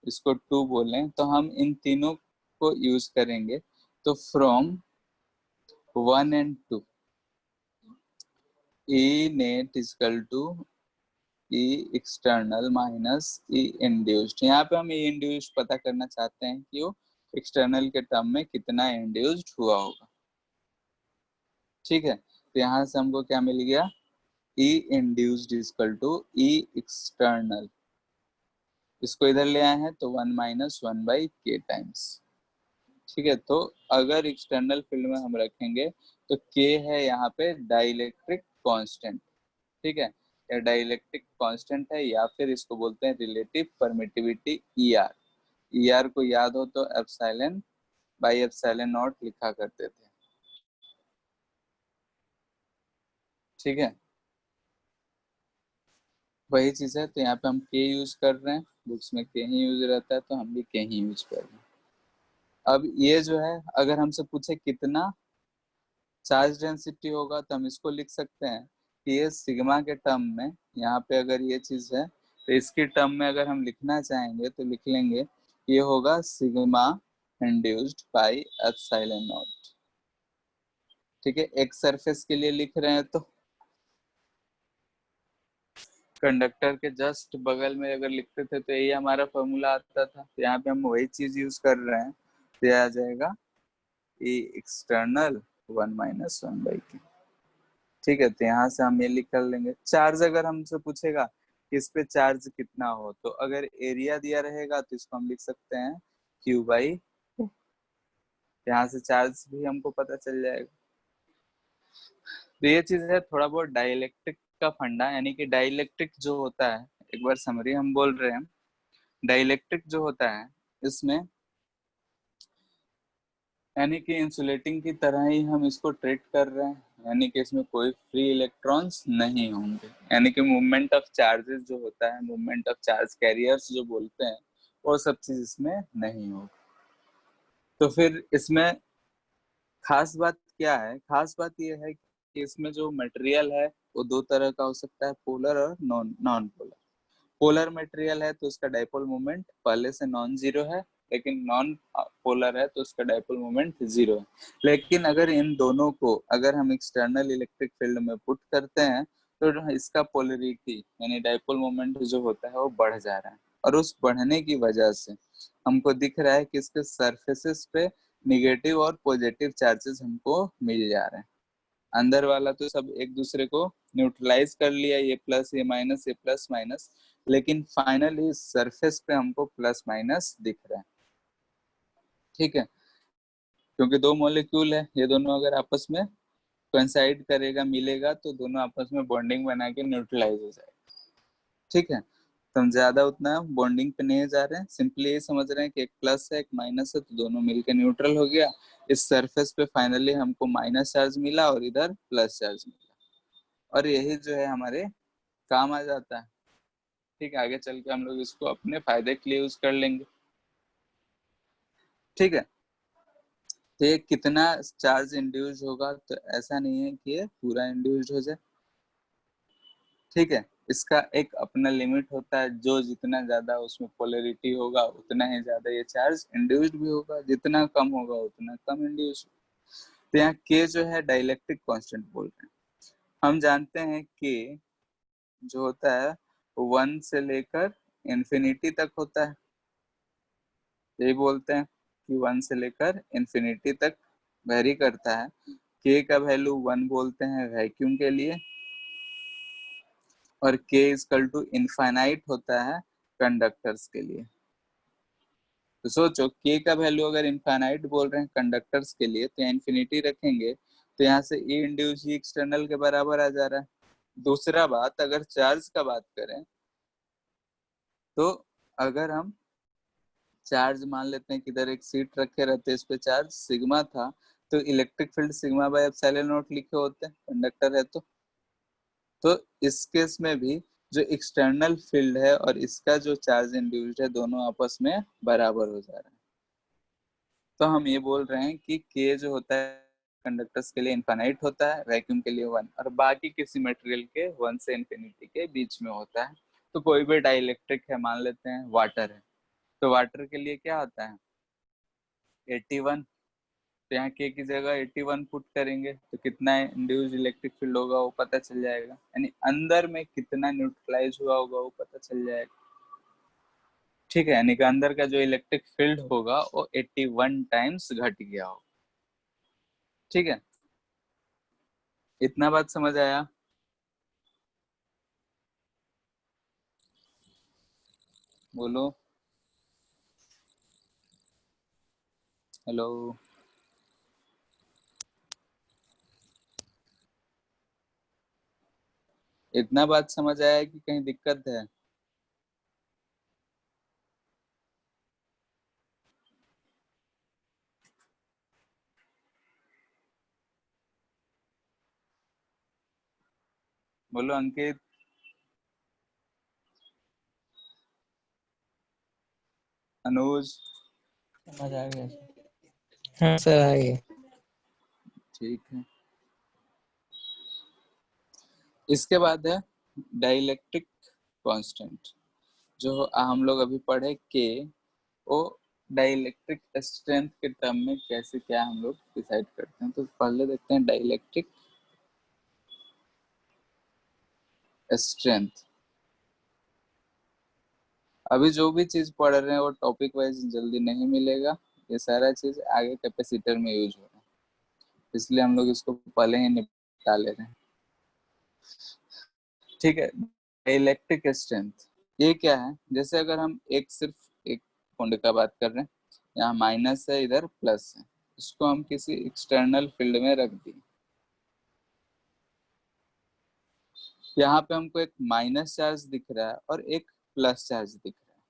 इसको 2 बोलें, तो हम इन तीनों को यूज करेंगे। तो from 1 and 2 E net is equal to E external minus E induced. यहाँ पे हम ई इंड्यूस्ड पता करना चाहते हैं कि वो एक्सटर्नल के टर्म में कितना इंड्यूस्ड हुआ होगा। ठीक है, तो यहाँ से हमको क्या मिल गया, E induced is equal to E external. इसको इधर ले आए हैं तो 1 माइनस 1 बाई के टाइम्स। ठीक है, तो अगर एक्सटर्नल फील्ड में हम रखेंगे तो के है यहाँ पे डाइलेक्ट्रिक कांस्टेंट। ठीक है, या डाइलेक्ट्रिक कांस्टेंट है, या फिर इसको बोलते हैं relative permittivity E R. E R को याद हो तो एप्सिलॉन बाई एप्सिलॉन नॉट लिखा करते थे। ठीक है, वही चीज है। तो यहाँ पे हम के यूज कर रहे हैं, बुक्स में के ही यूज रहता है तो हम भी के ही यूज कर रहे हैं। अब ये जो है अगर हमसे पूछे कितना चार्ज डेंसिटी होगा तो हम इसको लिख सकते हैं कि ये सिग्मा के टर्म में, यहाँ पे अगर ये चीज है तो इसके टर्म में अगर हम लिखना चाहेंगे तो लिख लेंगे ये होगा sigma induced by epsilon not. ठीक है, एक सरफेस के लिए लिख रहे हैं तो कंडक्टर के जस्ट बगल में अगर लिखते थे तो यही हमारा फॉर्मूला आता था, तो यहाँ पे हम वही चीज यूज कर रहे हैं, तो यह आ जाएगा ए एक्सटर्नल 1 - 1/k। ठीक है, तो यहाँ से हम ये लिख कर लेंगे। चार्ज अगर हमसे पूछेगा कि इस पे चार्ज कितना हो, तो अगर एरिया दिया रहेगा तो इसको हम लिख सकते हैं क्यू बाई, यहाँ से चार्ज भी हमको पता चल जाएगा। तो ये चीज है थोड़ा बहुत डाइलेक्ट्रिक का फंडा, यानी कि डाइलेक्ट्रिक जो होता है, एक बार समरी हम बोल रहे हैं, डाइलेक्ट्रिक जो होता है इसमें यानी कि इंसुलेटिंग की तरह ही हम इसको ट्रीट कर रहे हैं, यानी कि इसमें कोई फ्री इलेक्ट्रॉन्स नहीं होंगे, यानी कि मूवमेंट ऑफ चार्जेस जो होता है, मूवमेंट ऑफ चार्ज कैरियर्स जो बोलते हैं, वो सब चीज इसमें नहीं होगी। तो फिर इसमें खास बात क्या है? खास बात ये है कि इसमें जो मटेरियल है वो दो तरह का हो सकता है, पोलर और non non polar. Polar material है तो उसका डाइपोल मोमेंट पहले से नॉन जीरो है, लेकिन नॉन पोलर है तो उसका डाइपोल मोमेंट जीरो है। लेकिन अगर इन दोनों को अगर हम एक्सटर्नल इलेक्ट्रिक फील्ड में पुट करते हैं तो इसका पोलरिटी यानी डाइपोल मोमेंट जो होता है वो बढ़ जा रहा है, और उस बढ़ने की वजह से हमको दिख रहा है कि इसके सरफेसेस पे निगेटिव और पॉजिटिव चार्जेस हमको मिल जा रहे हैं। अंदर वाला तो सब एक दूसरे को न्यूट्रलाइज कर लिया, ये प्लस ये माइनस, ये प्लस माइनस, लेकिन फाइनली सरफेस पे हमको प्लस माइनस दिख रहा है। ठीक है, क्योंकि दो मॉलिक्यूल है, ये दोनों अगर आपस में कोइंसाइड करेगा, मिलेगा, तो दोनों आपस में बॉन्डिंग बना के न्यूट्रलाइज हो जाएगा। ठीक है, तो हम ज्यादा उतना बॉन्डिंग पे नहीं जा रहे हैं, सिंपली ये समझ रहे हैं कि एक प्लस है एक माइनस है, तो दोनों मिलकर न्यूट्रल हो गया। इस सरफेस पे फाइनली हमको माइनस चार्ज मिला और इधर प्लस चार्ज मिला, और यही जो है हमारे काम आ जाता है। ठीक है, आगे चल के हम लोग इसको अपने फायदे के लिए यूज कर लेंगे। ठीक है, तो ये कितना चार्ज इंड्यूस होगा, तो ऐसा नहीं है कि ये पूरा इंड्यूस्ड हो जाए। ठीक है, इसका एक अपना लिमिट होता है, जो जितना ज्यादा उसमें पोलरिटी होगा उतना ही ज्यादा ये चार्ज इंड्यूस्ड भी होगा, जितना कम होगा उतना कम इंड्यूस। तो यहाँ के जो है डाइलेक्ट्रिक कांस्टेंट बोल रहे हैं। हम जानते हैं के जो होता है 1 से लेकर इंफिनिटी तक होता है, यही बोलते हैं कि 1 से लेकर इंफिनिटी तक वेरी करता है। के का वैल्यू 1 बोलते हैं वैक्यूम के लिए, और के इजकल टू इनफाइनाइट होता है कंडक्टर्स के लिए। तो सोचो के का वैल्यू अगर इनफाइनाइट बोल रहे हैं कंडक्टर्स के लिए, तो यहाँ इन्फिनिटी रखेंगे तो यहाँ से ई इंड्यूस ई एक्सटर्नल के बराबर आ जा रहा है। दूसरा बात, अगर चार्ज का बात करें तो अगर हम चार्ज मान लेते हैं कि इधर एक सीट रखे रहते, इस पे चार्ज सिग्मा था, तो electric field sigma by epsilon not लिखे होते हैं, कंडक्टर है तो इस केस में भी जो एक्सटर्नल फील्ड है और इसका जो चार्ज इंड्यूस्ड है दोनों आपस में बराबर हो जा रहा है। तो हम ये बोल रहे हैं कि के जो होता है कंडक्टर्स के लिए इनफाइनाइट होता है, वैक्यूम के लिए 1, और बाकी किसी मटेरियल के 1 से इंफिनिटी के बीच में होता है। तो कोई भी डाइलेक्ट्रिक है, मान लेते हैं वाटर है, तो वाटर के लिए क्या आता है 81, तो यहाँ के की जगह 81 पुट करेंगे तो कितना इंड्यूस्ड इलेक्ट्रिक फील्ड होगा वो पता चल जाएगा, यानी अंदर में कितना न्यूट्रलाइज हुआ होगा वो पता चल जाएगा। ठीक है, यानी कि अंदर का जो इलेक्ट्रिक फील्ड होगा वो 81 टाइम्स घट गया होगा। ठीक है, इतना बात समझ आया? बोलो हेलो। इतना बात समझ आया कि कहीं दिक्कत है? बोलो अंकित, अनुज। समझ आ गया सर। हाँ सर आए। ठीक है, इसके बाद है डाइलेक्ट्रिक कांस्टेंट, जो हम लोग अभी पढ़े के वो डाइलेक्ट्रिक स्ट्रेंथ के टर्म में कैसे क्या हम लोग डिसाइड करते हैं। तो पहले देखते हैं डाइलेक्ट्रिक स्ट्रेंथ। अभी जो भी चीज पढ़ रहे हैं वो टॉपिक वाइज जल्दी नहीं मिलेगा, ये सारा चीज आगे कैपेसिटर में यूज हो रहा है, इसलिए हम लोग इसको पहले ही निपटा ले रहे हैं। ठीक है, इलेक्ट्रिक स्ट्रेंथ ये क्या है? जैसे अगर हम एक सिर्फ एक कुंड का बात कर रहे हैं, यहाँ माइनस है इधर प्लस है, इसको हम किसी एक्सटर्नल फील्ड में रख दिए, यहाँ पे हमको एक माइनस चार्ज दिख रहा है और एक प्लस चार्ज दिख रहा है,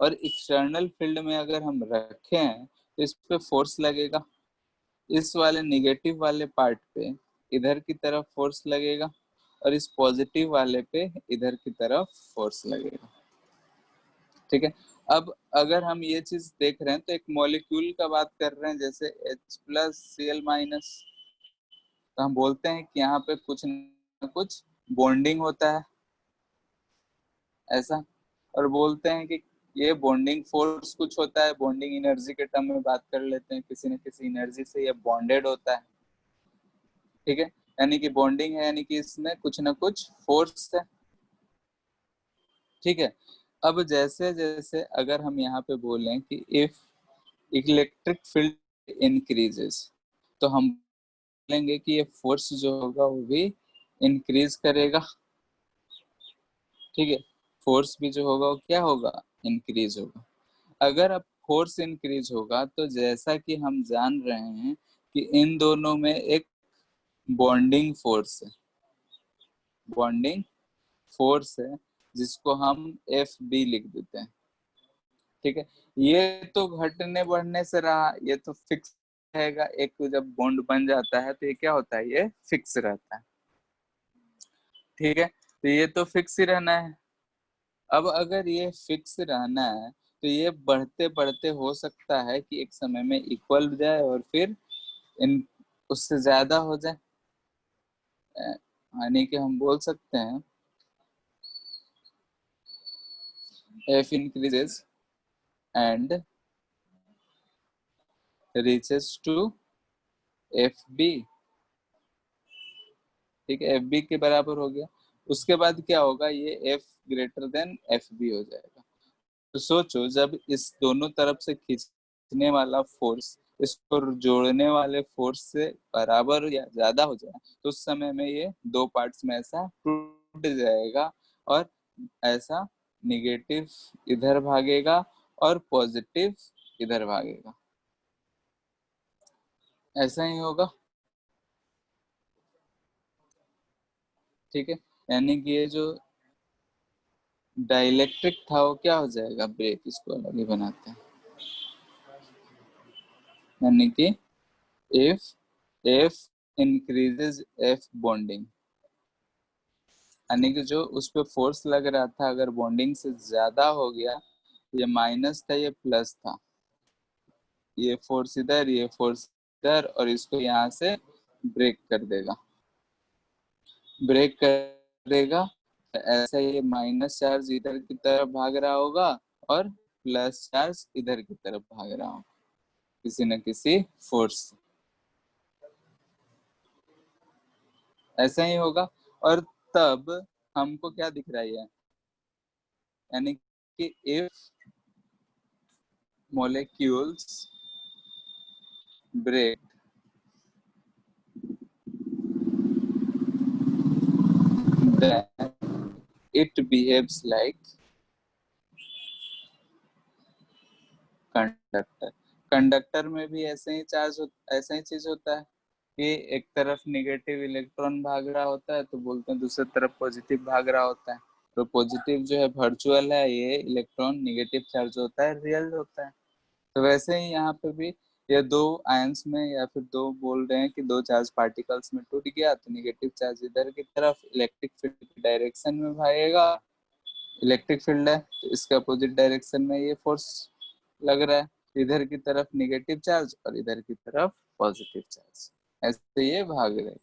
और एक्सटर्नल फील्ड में अगर हम रखें तो इस पे फोर्स लगेगा, इस वाले निगेटिव वाले पार्ट पे इधर की तरफ फोर्स लगेगा और इस पॉजिटिव वाले पे इधर की तरफ फोर्स लगेगा। ठीक है, अब अगर हम ये चीज देख रहे हैं तो एक मॉलिक्यूल का बात कर रहे हैं, जैसे H+Cl-, तो हम बोलते हैं कि यहाँ पे कुछ न कुछ बॉन्डिंग होता है ऐसा, और बोलते हैं कि ये बॉन्डिंग फोर्स कुछ होता है, बॉन्डिंग एनर्जी के टर्म में बात कर लेते हैं, किसी न किसी एनर्जी से ये बॉन्डेड होता है। ठीक है, यानी कि बॉन्डिंग है, यानी कि इसमें कुछ ना कुछ फोर्स है। ठीक है, अब जैसे जैसे अगर हम यहाँ पे बोलें कि इफ इलेक्ट्रिक फील्ड इंक्रीजेस, तो हम बोलेंगे कि ये फोर्स जो होगा वो भी इंक्रीज करेगा। ठीक है, फोर्स भी जो होगा वो क्या होगा, इंक्रीज होगा। अगर अब फोर्स इंक्रीज होगा तो जैसा कि हम जान रहे हैं कि इन दोनों में एक बॉन्डिंग फोर्स है, बॉन्डिंग फोर्स है जिसको हम एफ बी लिख देते हैं। ठीक है, ये तो घटने बढ़ने से रहा, ये तो फिक्स रहेगा, एक जब बॉन्ड बन जाता है तो ये क्या होता है, ये फिक्स रहता है। ठीक है, तो ये तो फिक्स ही रहना है। अब अगर ये फिक्स रहना है तो ये बढ़ते बढ़ते हो सकता है कि एक समय में इक्वल हो जाए और फिर इन उससे ज्यादा हो जाए, यानी कि हम बोल सकते हैं F increases and reaches to F B. ठीक है, एफ बी के बराबर हो गया, उसके बाद क्या होगा, ये F greater than F B हो जाएगा। तो सोचो जब इस दोनों तरफ से खींचने वाला फोर्स इसको जोड़ने वाले फोर्स से बराबर या ज्यादा हो जाए तो उस समय में ये दो पार्ट्स में ऐसा टूट जाएगा, और ऐसा निगेटिव इधर भागेगा और पॉजिटिव इधर भागेगा, ऐसा ही होगा। ठीक है, यानी कि ये जो डाइलेक्ट्रिक था वो क्या हो जाएगा, ब्रेक, इसको अलग ही बनाते हैं, यानी कि if F increases F bonding, यानी कि जो उस पर फोर्स लग रहा था अगर बॉन्डिंग से ज्यादा हो गया, ये माइनस था ये प्लस था, ये फोर्स इधर ये फोर्स इधर, और इसको यहाँ से ब्रेक कर देगा, ब्रेक कर देगा, ऐसा ये माइनस चार्ज इधर की तरफ भाग रहा होगा और प्लस चार्ज इधर की तरफ भाग रहा होगा किसी न किसी फोर्स से, ऐसा ही होगा। और तब हमको क्या दिख रहा है, यानी कि if molecules break then it behaves like conductor. Conductor में भी ऐसे ही चार्ज ऐसा ही चीज होता है कि एक तरफ निगेटिव इलेक्ट्रॉन भाग रहा होता है तो बोलते हैं दूसरी तरफ पॉजिटिव भाग रहा होता है, तो पॉजिटिव जो है वर्चुअल है, ये इलेक्ट्रॉन निगेटिव चार्ज होता है रियल होता है। तो वैसे ही यहाँ पे भी ये दो आयंस में या फिर दो बोल रहे हैं कि दो चार्ज पार्टिकल्स में टूट गया तो निगेटिव चार्ज इधर की तरफ इलेक्ट्रिक फील्ड की डायरेक्शन में भागेगा, इलेक्ट्रिक फील्ड है तो इसका अपोजिट डायरेक्शन में ये फोर्स लग रहा है, इधर की तरफ नेगेटिव चार्ज और इधर की तरफ पॉजिटिव चार्ज, ऐसे ये भाग रहे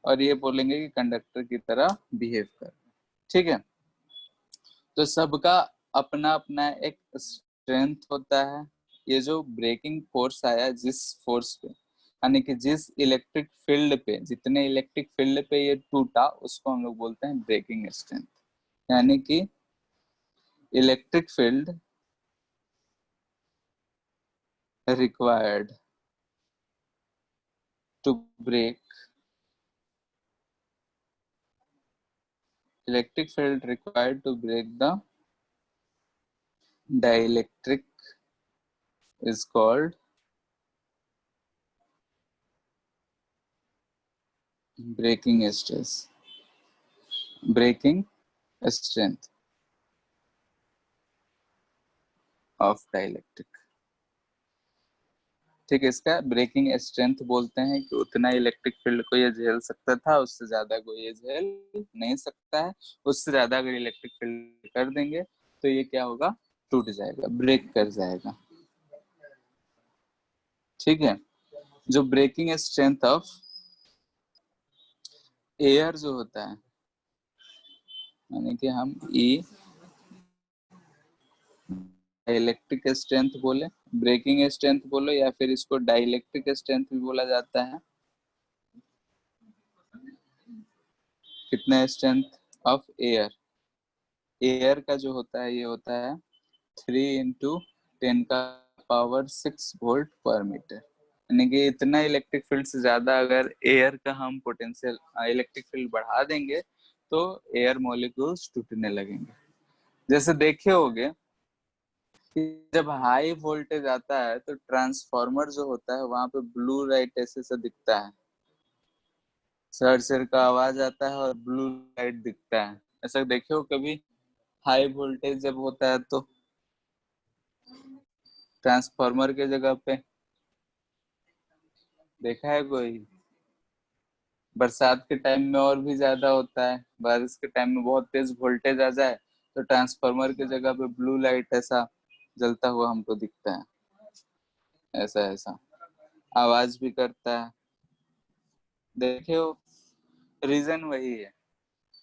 और ये बोलेंगे कि कंडक्टर की तरह बिहेव कर। ठीक है, तो सबका अपना अपना एक स्ट्रेंथ होता है। ये जो ब्रेकिंग फोर्स आया जिस फोर्स पे, यानी कि जिस इलेक्ट्रिक फील्ड पे, जितने इलेक्ट्रिक फील्ड पे ये टूटा, उसको हम लोग बोलते हैं ब्रेकिंग स्ट्रेंथ। यानी कि electric field required to break electric field required to break the dielectric is called breaking stress, breaking strength of dielectric। ठीक है, इसका ब्रेकिंग स्ट्रेंथ बोलते हैं कि उतना इलेक्ट्रिक फील्ड को ये झेल सकता था, उससे ज्यादा को ये झेल नहीं सकता है। उससे ज्यादा अगर इलेक्ट्रिक फील्ड कर देंगे तो ये क्या होगा, टूट जाएगा, ब्रेक कर जाएगा। ठीक है, जो ब्रेकिंग स्ट्रेंथ ऑफ एयर जो होता है, यानी कि हम ई इलेक्ट्रिक स्ट्रेंथ बोले, ब्रेकिंग स्ट्रेंथ बोलो, या फिर इसको डाइलेक्ट्रिक स्ट्रेंथ भी बोला जाता है। कितना स्ट्रेंथ ऑफ एयर, एयर का जो होता है ये होता है 3 × 10⁻⁶ वोल्ट पर मीटर। यानी कि इतना इलेक्ट्रिक फील्ड से ज्यादा अगर एयर का हम पोटेंशियल इलेक्ट्रिक फील्ड बढ़ा देंगे तो एयर मॉलिक्यूल्स टूटने लगेंगे। जैसे देखे होगे कि जब हाई वोल्टेज आता है तो ट्रांसफार्मर जो होता है वहां पे ब्लू लाइट ऐसे से दिखता है, सर का आवाज आता है और ब्लू लाइट दिखता है। ऐसा देखे हो कभी, हाई वोल्टेज जब होता है तो ट्रांसफार्मर के जगह पे देखा है कोई? बरसात के टाइम में और भी ज्यादा होता है, बारिश के टाइम में बहुत तेज वोल्टेज आ जाए तो ट्रांसफार्मर की जगह पे ब्लू लाइट ऐसा जलता हुआ हमको दिखता है, ऐसा ऐसा आवाज भी करता है। देखे हो, रीजन वही है।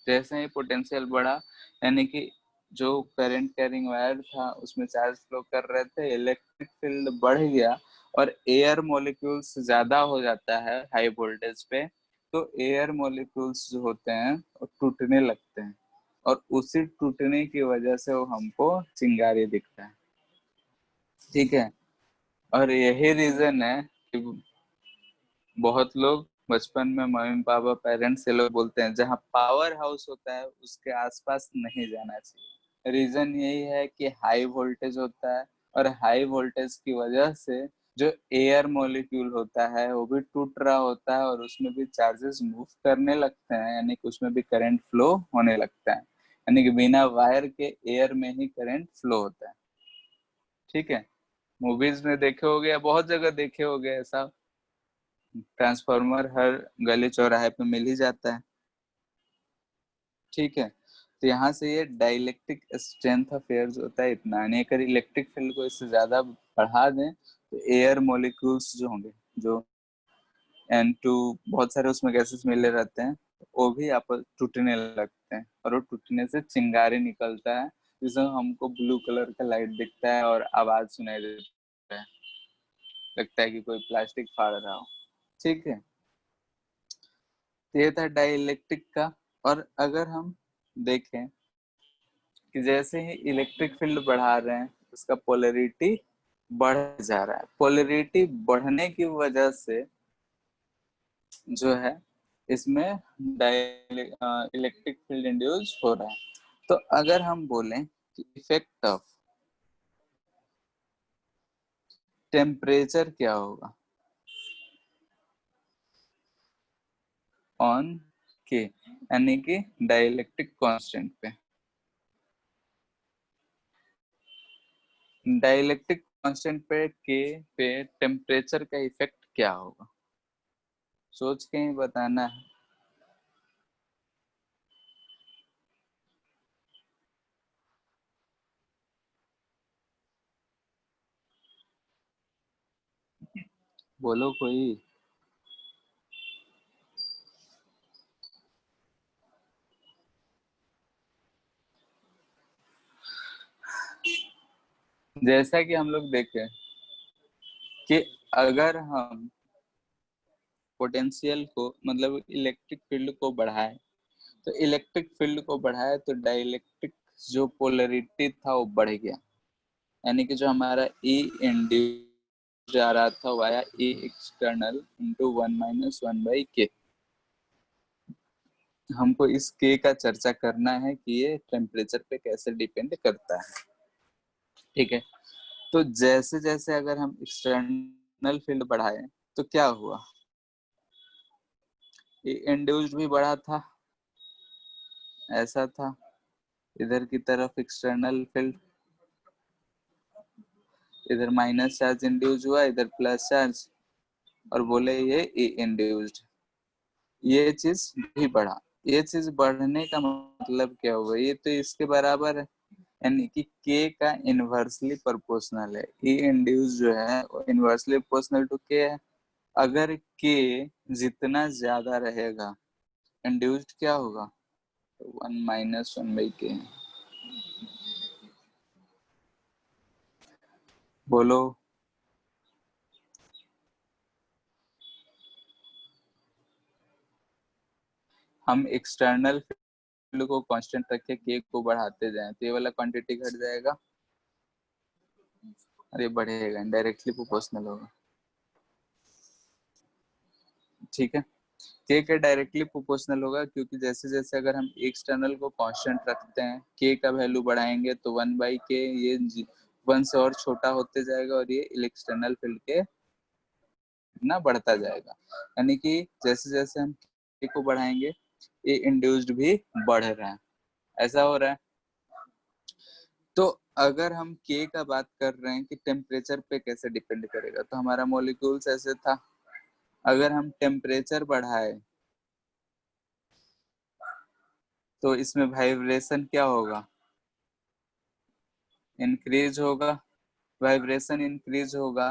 जैसे ही पोटेंशियल बढ़ा, यानी कि जो करंट कैरिंग वायर था उसमें चार्ज फ्लो कर रहे थे, इलेक्ट्रिक फील्ड बढ़ गया और एयर मॉलिक्यूल्स ज्यादा हो जाता है हाई वोल्टेज पे, तो एयर मॉलिक्यूल्स जो होते हैं वो टूटने लगते हैं और उसी टूटने की वजह से वो हमको चिंगारी दिखता है। ठीक है, और यही रीजन है कि बहुत लोग बचपन में मम्मी पापा पेरेंट्स से लोग बोलते हैं जहाँ पावर हाउस होता है उसके आसपास नहीं जाना चाहिए। रीजन यही है कि हाई वोल्टेज होता है और हाई वोल्टेज की वजह से जो एयर मॉलिक्यूल होता है वो भी टूट रहा होता है और उसमें भी चार्जेस मूव करने लगते हैं, यानी कि उसमें भी करंट फ्लो होने लगता है। यानी कि बिना वायर के एयर में ही करंट फ्लो होता है। ठीक है, मूवीज में देखे होगे या बहुत जगह देखे होगे ऐसा, ट्रांसफार्मर हर गली चौराहे पे मिल ही जाता है। ठीक है, तो यहाँ से ये डाइलेक्ट्रिक स्ट्रेंथ ऑफ एयर जो होता है इतना, यानी अगर इलेक्ट्रिक फील्ड को इससे ज्यादा बढ़ा दें तो एयर मॉलिक्यूल्स जो होंगे, जो N2 बहुत सारे उसमें गैसेस मिले रहते हैं, वो भी आपस टूटने लगते हैं और वो टूटने से चिंगारी निकलता है जिसमें हमको ब्लू कलर का लाइट दिखता है और आवाज सुनाई देता है, लगता है कि कोई प्लास्टिक फाड़ रहा हो। ठीक है, ये था डाइलेक्ट्रिक का। और अगर हम देखें कि जैसे ही इलेक्ट्रिक फील्ड बढ़ा रहे हैं उसका पोलैरिटी बढ़ जा रहा है, पोलैरिटी बढ़ने की वजह से जो है इसमें इलेक्ट्रिक फील्ड इंड्यूस हो रहा है। तो अगर हम बोलें कि इफेक्ट ऑफ टेम्परेचर क्या होगा ऑन के, यानी कि डाइलेक्ट्रिक कांस्टेंट पे, डाइलेक्ट्रिक कांस्टेंट पे के पे टेम्परेचर का इफेक्ट क्या होगा, सोच के ही बताना है। बोलो कोई। जैसा कि हम लोग देखें कि अगर हम पोटेंशियल को मतलब इलेक्ट्रिक फील्ड को बढ़ाए, तो इलेक्ट्रिक फील्ड को बढ़ाए तो डाइलेक्ट्रिक जो पोलरिटी था वो बढ़ गया, यानी कि जो हमारा ई इंड्यूस जा रहा था वाया ई एक्सटर्नल इंटू 1 - 1/k। हमको इस के का चर्चा करना है कि ये टेम्परेचर पे कैसे डिपेंड करता है। ठीक है, तो जैसे जैसे अगर हम एक्सटर्नल फील्ड बढ़ाए तो क्या हुआ, ये इंड्यूस्ड भी बढ़ा था, ऐसा था, इधर की तरफ एक्सटर्नल फील्ड, इधर माइनस चार्ज इंड्यूस हुआ, इधर प्लस चार्ज, और बोले ये ई इंड्यूस्ड, ये चीज भी बढ़ा। ये चीज बढ़ने का मतलब क्या हुआ, ये तो इसके बराबर है, यानी कि के का इनवर्सली प्रोपोर्शनल है। ई इंड्यूस जो है वो इनवर्सली प्रोपोर्शनल टू के है। अगर के जितना ज्यादा रहेगा, इंड्यूस्ड क्या होगा, 1 - 1/k। बोलो। हम एक्सटर्नल फील्ड को कांस्टेंट रख के के को बढ़ाते जाएं तो ये वाला क्वांटिटी घट जाएगा और ये बढ़ेगा, इनडायरेक्टली प्रोपोर्शनल होगा। ठीक है, के का डायरेक्टली प्रोपोर्शनल होगा, क्योंकि जैसे जैसे अगर हम एक्सटर्नल को कांस्टेंट रखते हैं, के का वैल्यू बढ़ाएंगे तो 1/k ये 1 से और छोटा होते जाएगा और ये एक्सटर्नल फील्ड के ना बढ़ता जाएगा, यानी कि जैसे जैसे हम के को बढ़ाएंगे ये इंड्यूस्ड भी बढ़ रहा है, ऐसा हो रहा है। तो अगर हम के का बात कर रहे हैं कि टेम्परेचर पे कैसे डिपेंड करेगा, तो हमारा मॉलिक्यूल्स ऐसे था, अगर हम टेम्परेचर बढ़ाए तो इसमें वाइब्रेशन क्या होगा, इंक्रीज होगा, वाइब्रेशन इंक्रीज होगा,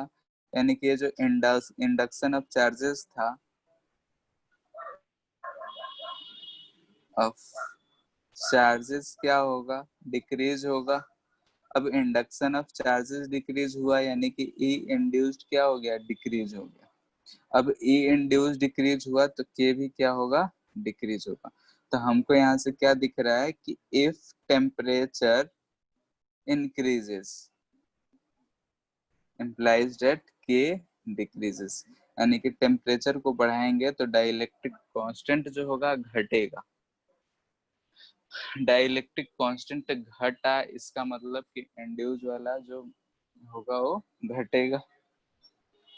यानी कि ये जो इंडक्शन ऑफ चार्जेस था, ऑफ चार्जेस क्या होगा, डिक्रीज होगा। अब इंडक्शन ऑफ चार्जेस डिक्रीज हुआ, यानी कि ई इंड्यूस्ड क्या हो गया, डिक्रीज हो गया। अब ई इंड्यूस डिक्रीज हुआ तो के भी क्या होगा, डिक्रीज होगा। तो हमको यहाँ से क्या दिख रहा है कि if temperature increases implies that k decreases, यानी कि टेम्परेचर को बढ़ाएंगे तो डाइलेक्ट्रिक कांस्टेंट जो होगा घटेगा। डाइलेक्ट्रिक कांस्टेंट घटा, इसका मतलब कि इंड्यूस वाला जो होगा वो घटेगा।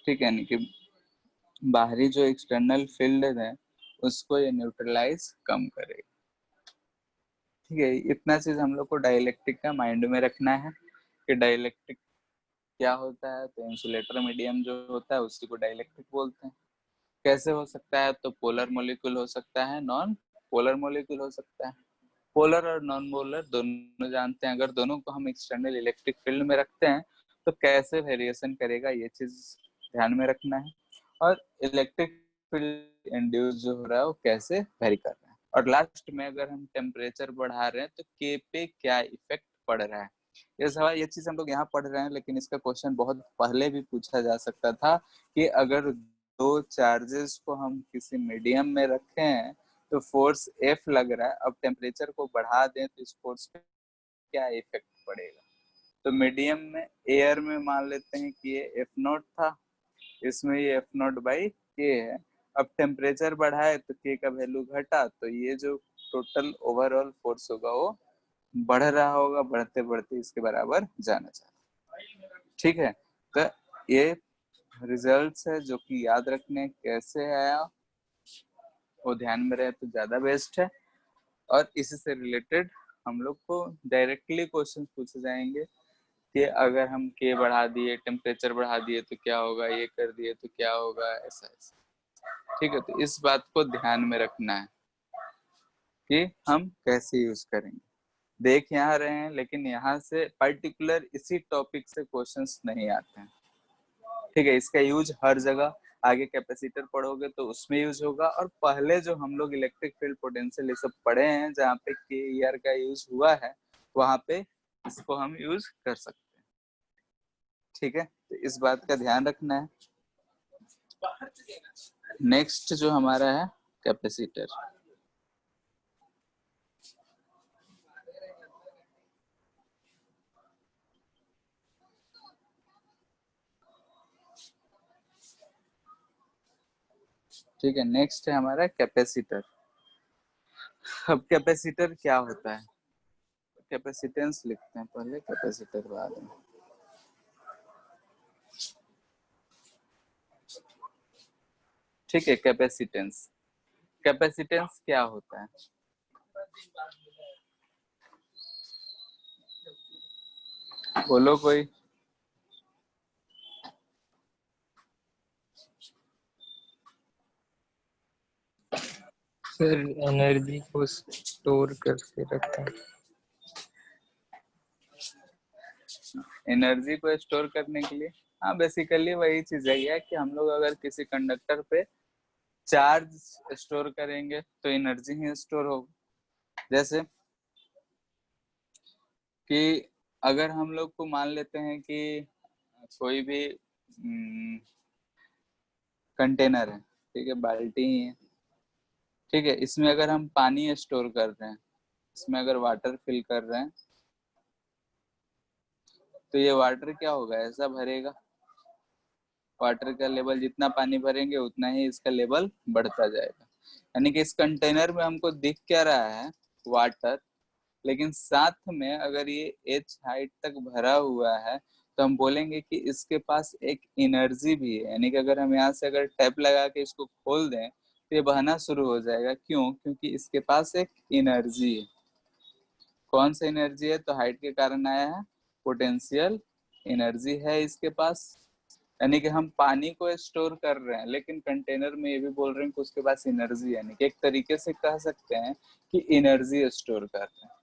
ठीक है, यानी कि बाहरी जो एक्सटर्नल फील्ड है उसको ये न्यूट्रलाइज कम करेगा। ठीक है, इतना चीज हम लोग को डाइलेक्ट्रिक का माइंड में रखना है कि डाइलेक्ट्रिक क्या होता है। तो इंसुलेटर मीडियम जो होता है उसी को डाइलेक्ट्रिक बोलते हैं। कैसे हो सकता है, तो पोलर मॉलिक्यूल हो सकता है, नॉन पोलर मॉलिक्यूल हो सकता है। पोलर और नॉन पोलर दोनों जानते हैं, अगर दोनों को हम एक्सटर्नल इलेक्ट्रिक फील्ड में रखते हैं तो कैसे वेरिएशन करेगा, ये चीज ध्यान में रखना है। और इलेक्ट्रिक फील्ड इंड्यूस जो हो रहा है वो कैसे वेरी कर रहा है। और लास्ट में अगर हम टेम्परेचर बढ़ा रहे हैं तो के पे क्या इफेक्ट पड़ रहा है। ये सवाल, ये चीज हम लोग यहाँ पढ़ रहे हैं, लेकिन इसका क्वेश्चन बहुत पहले भी पूछा जा सकता था कि अगर दो चार्जेस को हम किसी मीडियम में रखे हैं तो फोर्स एफ लग रहा है, अब टेम्परेचर को बढ़ा दें तो इस फोर्स पे क्या इफेक्ट पड़ेगा। तो मीडियम में एयर में मान लेते हैं कि ये एफ नॉट था, इसमें ये एफ नॉट बाई के है। अब टेम्परेचर बढ़ाए तो के का वैल्यू घटा, तो ये जो टोटल ओवरऑल फोर्स होगा वो बढ़ रहा होगा, बढ़ते बढ़ते इसके बराबर जाना चाहिए। ठीक है, तो ये रिजल्ट्स है जो कि याद रखने कैसे आया वो ध्यान में रहे तो ज्यादा बेस्ट है। और इसी से रिलेटेड हम लोग को डायरेक्टली क्वेश्चन पूछे जाएंगे कि अगर हम के बढ़ा दिए, टेम्परेचर बढ़ा दिए तो क्या होगा, ये कर दिए तो क्या होगा, ऐसा ऐसा। ठीक है, तो इस बात को ध्यान में रखना है कि हम कैसे यूज करेंगे। देख यहाँ रहे हैं, लेकिन यहाँ से पर्टिकुलर इसी टॉपिक से क्वेश्चंस नहीं आते हैं। ठीक है, इसका यूज हर जगह आगे कैपेसिटर पढ़ोगे तो उसमें यूज होगा। और पहले जो हम लोग इलेक्ट्रिक फील्ड पोटेंशियल ये सब पढ़े हैं जहाँ पे के का यूज हुआ है, वहां पे इसको हम यूज कर सकते हैं। ठीक है, तो इस बात का ध्यान रखना है। नेक्स्ट जो हमारा है कैपेसिटर। ठीक है, नेक्स्ट है हमारा कैपेसिटर। अब कैपेसिटर क्या होता है, कैपेसिटेंस लिखते हैं पहले, कैपेसिटर बाद में। ठीक है, कैपेसिटेंस। कैपेसिटेंस क्या होता है? बोलो कोई। सर एनर्जी को स्टोर करके रखते हैं। एनर्जी को स्टोर करने के लिए, हाँ बेसिकली वही चीज है कि हम लोग अगर किसी कंडक्टर पे चार्ज स्टोर करेंगे तो एनर्जी ही स्टोर होगी। जैसे कि अगर हम लोग को मान लेते हैं कि कोई भी कंटेनर है, ठीक है, बाल्टी ही है, ठीक है, इसमें अगर हम पानी स्टोर कर रहे हैं, इसमें अगर वाटर फिल कर रहे हैं, तो ये वाटर क्या होगा, ऐसा भरेगा। वाटर का लेवल जितना पानी भरेंगे उतना ही इसका लेवल बढ़ता जाएगा। यानी कि इस कंटेनर में हमको दिख क्या रहा है, वाटर, लेकिन साथ में अगर ये एच हाइट तक भरा हुआ है तो हम बोलेंगे कि इसके पास एक एनर्जी भी है। यानी कि अगर हम यहाँ से अगर टैप लगा के इसको खोल दें तो ये बहना शुरू हो जाएगा। क्यों? क्योंकि इसके पास एक एनर्जी है। कौन सा एनर्जी है? तो हाइट के कारण आया है, पोटेंशियल एनर्जी है इसके पास। यानी कि हम पानी को स्टोर कर रहे हैं लेकिन कंटेनर में ये भी बोल रहे हैं कि उसके पास एनर्जी, यानी कि एक तरीके से कह सकते हैं कि एनर्जी स्टोर कर रहे हैं।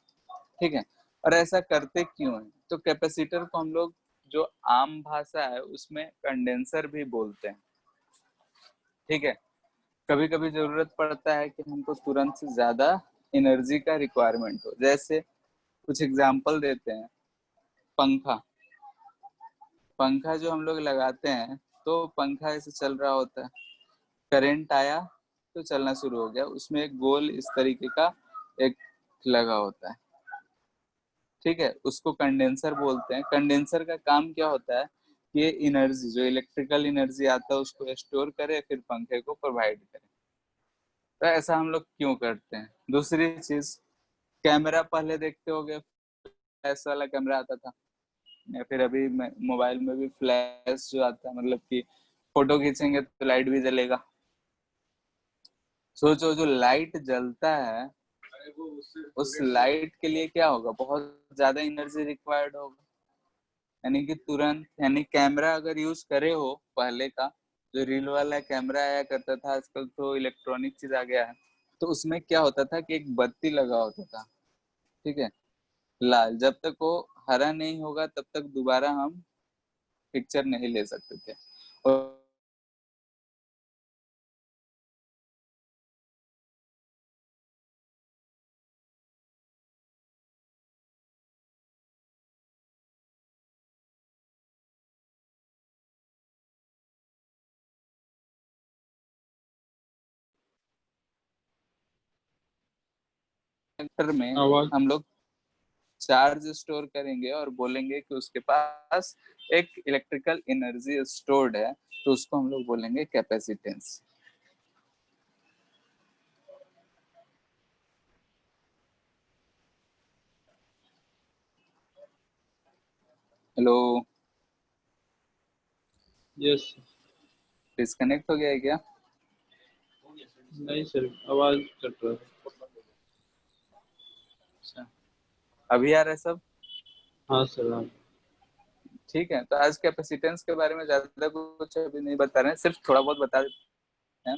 ठीक है, और ऐसा करते क्यों है? तो कैपेसिटर को हम लोग जो आम भाषा है उसमें कंडेंसर भी बोलते हैं। ठीक है, कभी कभी जरूरत पड़ता है कि हमको तुरंत से ज्यादा एनर्जी का रिक्वायरमेंट हो। जैसे कुछ एग्जांपल देते हैं, पंखा। पंखा जो हम लोग लगाते हैं तो पंखा ऐसे चल रहा होता है, करंट आया तो चलना शुरू हो गया, उसमें एक गोल इस तरीके का एक लगा होता है। ठीक है, उसको कंडेंसर बोलते हैं। कंडेंसर का काम क्या होता है, ये एनर्जी जो इलेक्ट्रिकल एनर्जी आता है उसको स्टोर करे फिर पंखे को प्रोवाइड करे। तो ऐसा हम लोग क्यों करते हैं? दूसरी चीज, कैमरा पहले देखते होगे, फ्लैश वाला कैमरा आता था, या फिर अभी मोबाइल में भी फ्लैश जो आता है, मतलब कि फोटो खींचेंगे तो लाइट भी जलेगा। सोचो जो लाइट जलता है उस लाइट के लिए क्या होगा, बहुत ज्यादा एनर्जी रिक्वायर्ड होगा। यानी कि तुरंत, यानी कैमरा अगर यूज करे हो, पहले का जो रील वाला कैमरा आया करता था, आजकल तो इलेक्ट्रॉनिक चीज आ गया है, तो उसमें क्या होता था कि एक बत्ती लगा होता था, ठीक है, लाल, जब तक वो हरा नहीं होगा तब तक दोबारा हम पिक्चर नहीं ले सकते थे। और कंडक्टर में आवाज हम लोग चार्ज स्टोर करेंगे और बोलेंगे कि उसके पास एक इलेक्ट्रिकल एनर्जी स्टोर्ड है, तो उसको हम लोग बोलेंगे कैपेसिटेंस। Hello, yes. डिस्कनेक्ट हो गया है क्या? नहीं सर, आवाज कट रहा है। अच्छा, अभी आ रहा है सब? हाँ सर, हाँ। ठीक है, तो आज कैपेसिटेंस के बारे में ज्यादा कुछ अभी नहीं बता रहे हैं, सिर्फ थोड़ा बहुत बता देते हैं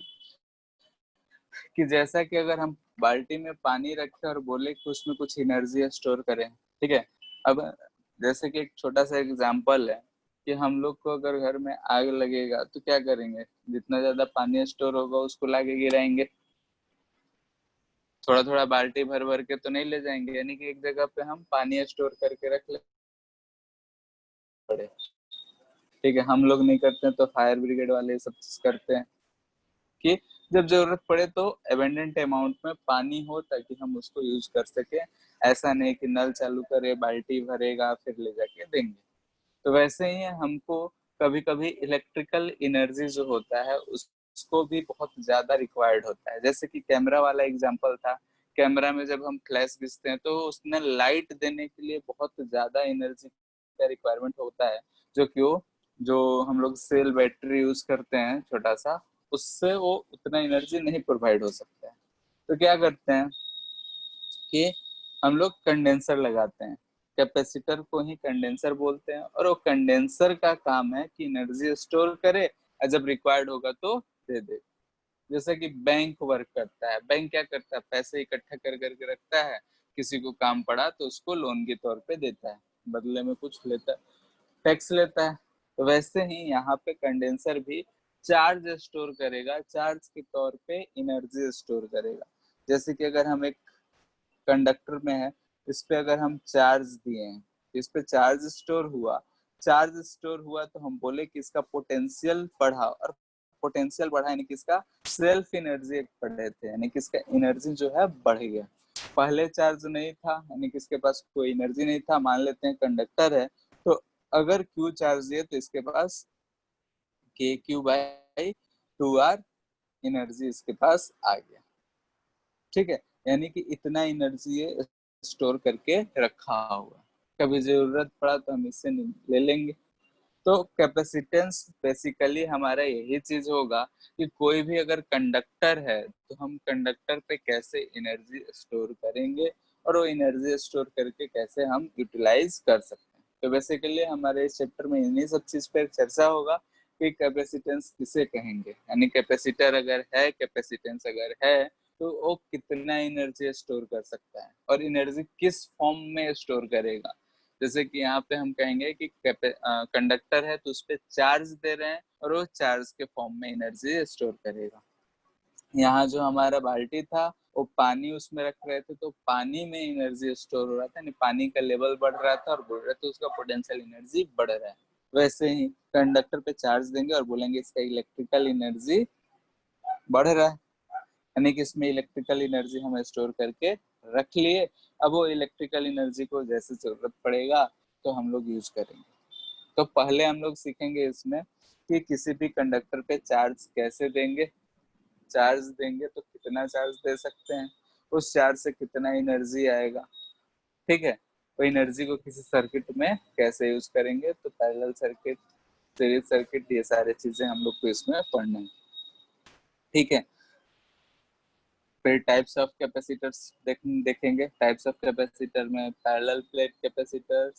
कि जैसा कि अगर हम बाल्टी में पानी रखें और बोले कि उसमें कुछ एनर्जी स्टोर करें, ठीक है, अब जैसे कि एक छोटा सा एग्जांपल है कि हम लोग को अगर घर में आग लगेगा तो क्या करेंगे, जितना ज्यादा पानी स्टोर होगा उसको लाके गिराएंगे, थोड़ा थोड़ा बाल्टी भर भर के तो नहीं ले जाएंगे, यानी कि एक जगह पे हम पानी स्टोर करके रख ले पड़े। ठीक है, हम लोग नहीं करते हैं तो फायर ब्रिगेड वाले ये सब चीज करते हैं कि जब जरूरत पड़े तो एबेंडेंट अमाउंट में पानी हो ताकि हम उसको यूज कर सके। ऐसा नहीं कि नल चालू करे बाल्टी भरेगा फिर ले जाके देंगे। तो वैसे ही हमको कभी कभी इलेक्ट्रिकल एनर्जी जो होता है उसको भी बहुत ज्यादा रिक्वायर्ड होता है। जैसे कि कैमरा वाला एग्जांपल था, कैमरा में जब हम फ्लैश खींचते हैं तो उसमें लाइट देने के लिए बहुत ज्यादा एनर्जी का रिक्वायरमेंट होता है, जो कि वो जो हम लोग सेल बैटरी यूज करते हैं छोटा सा, उससे वो उतना एनर्जी नहीं प्रोवाइड हो सकता है। तो क्या करते हैं कि हम लोग कंडेंसर लगाते हैं, कैपेसिटर को ही कंडेंसर बोलते हैं, और वो कंडेंसर का काम है कि एनर्जी स्टोर करे और जब रिक्वायर्ड होगा तो दे दे। जैसे कि बैंक वर्क करता है, बैंक क्या करता है, पैसे इकट्ठा कर करके रखता है, किसी को काम पड़ा तो उसको लोन के तौर पे देता है, बदले में कुछ लेता है, टैक्स लेता है। तो वैसे ही यहाँ पे कंडेंसर भी चार्ज स्टोर करेगा, चार्ज के तौर पे एनर्जी स्टोर करेगा। जैसे कि अगर हम एक कंडक्टर में है, इस पे अगर हम चार्ज दिए हैं, इस पे चार्ज स्टोर हुआ, चार्ज स्टोर हुआ तो हम बोले कि इसका पोटेंशियल बढ़ा, और पोटेंशियल बढ़ा यानी कि इसका सेल्फ एनर्जी पढ़े थे, यानी कि इसका एनर्जी जो है बढ़ गया। पहले चार्ज नहीं था यानी कि इसके पास कोई एनर्जी नहीं था, मान लेते हैं कंडक्टर है, तो अगर क्यू चार्ज दिए तो इसके पास के क्यू बाई 2r एनर्जी इसके पास आ गया। ठीक है, यानी कि इतना एनर्जी ये स्टोर करके रखा हुआ, कभी जरूरत पड़ा तो हम इससे ले लेंगे। तो कैपेसिटेंस बेसिकली हमारा यही चीज होगा कि कोई भी अगर कंडक्टर है तो हम कंडक्टर पे कैसे एनर्जी स्टोर करेंगे और वो एनर्जी स्टोर करके कैसे हम यूटिलाइज कर सकते हैं। तो बेसिकली हमारे इस चैप्टर में इन्हीं सब चीज पर चर्चा होगा कि कैपेसिटेंस किसे कहेंगे, यानी कैपेसिटर अगर है, कैपेसिटेंस अगर है तो वो कितना एनर्जी स्टोर कर सकता है और एनर्जी किस फॉर्म में स्टोर करेगा। जैसे कि यहाँ पे हम कहेंगे कि कंडक्टर है तो उस पर चार्ज दे रहे हैं और वो चार्ज के फॉर्म में एनर्जी स्टोर करेगा। यहाँ जो हमारा बाल्टी था वो पानी उसमें रख रहे थे तो पानी में एनर्जी स्टोर हो रहा था, यानी पानी का लेवल बढ़ रहा था और बढ़ रहा था, उसका पोटेंशियल एनर्जी बढ़ रहा है। वैसे ही कंडक्टर पे चार्ज देंगे और बोलेंगे इसका इलेक्ट्रिकल एनर्जी बढ़ रहा है, यानी कि इसमें इलेक्ट्रिकल एनर्जी हम स्टोर करके रख लिए। अब वो इलेक्ट्रिकल एनर्जी को जैसे जरूरत पड़ेगा तो हम लोग यूज करेंगे। तो पहले हम लोग सीखेंगे इसमें कि किसी भी कंडक्टर पे चार्ज कैसे देंगे, चार्ज देंगे तो कितना चार्ज दे सकते हैं, उस चार्ज से कितना एनर्जी आएगा। ठीक है, तो एनर्जी को किसी सर्किट में कैसे यूज करेंगे, तो पैरेलल सर्किट, सीरीज सर्किट, ये सारे चीजें हम लोग को इसमें पढ़ना है। ठीक है, फिर टाइप्स ऑफ कैपेसिटर्स देखेंगे। टाइप्स ऑफ कैपेसिटर में parallel plate capacitor,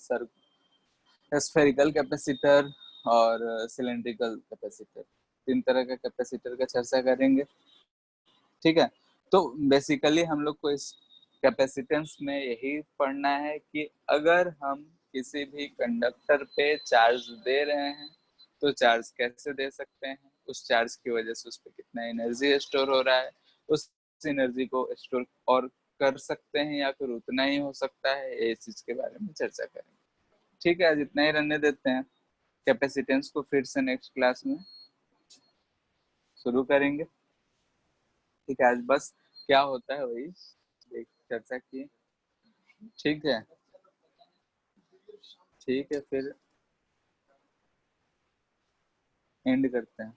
spherical capacitor और सिलेंड्रिकल कैपेसिटर, तीन तरह का कैपेसिटर का चर्चा करेंगे। ठीक है, तो बेसिकली हम लोग को इस कैपेसिटेंस में यही पढ़ना है कि अगर हम किसी भी कंडक्टर पे चार्ज दे रहे हैं तो चार्ज कैसे दे सकते हैं, उस चार्ज की वजह से उस पर कितना एनर्जी स्टोर हो रहा है, उस एनर्जी को स्टोर और कर सकते हैं या फिर उतना ही हो सकता है, इस चीज के बारे में चर्चा करेंगे। ठीक है, आज इतना ही रहने देते हैं, कैपेसिटेंस को फिर से नेक्स्ट क्लास में शुरू करेंगे। ठीक है, आज बस क्या होता है वही चर्चा की। ठीक है, ठीक है, फिर एंड करते हैं।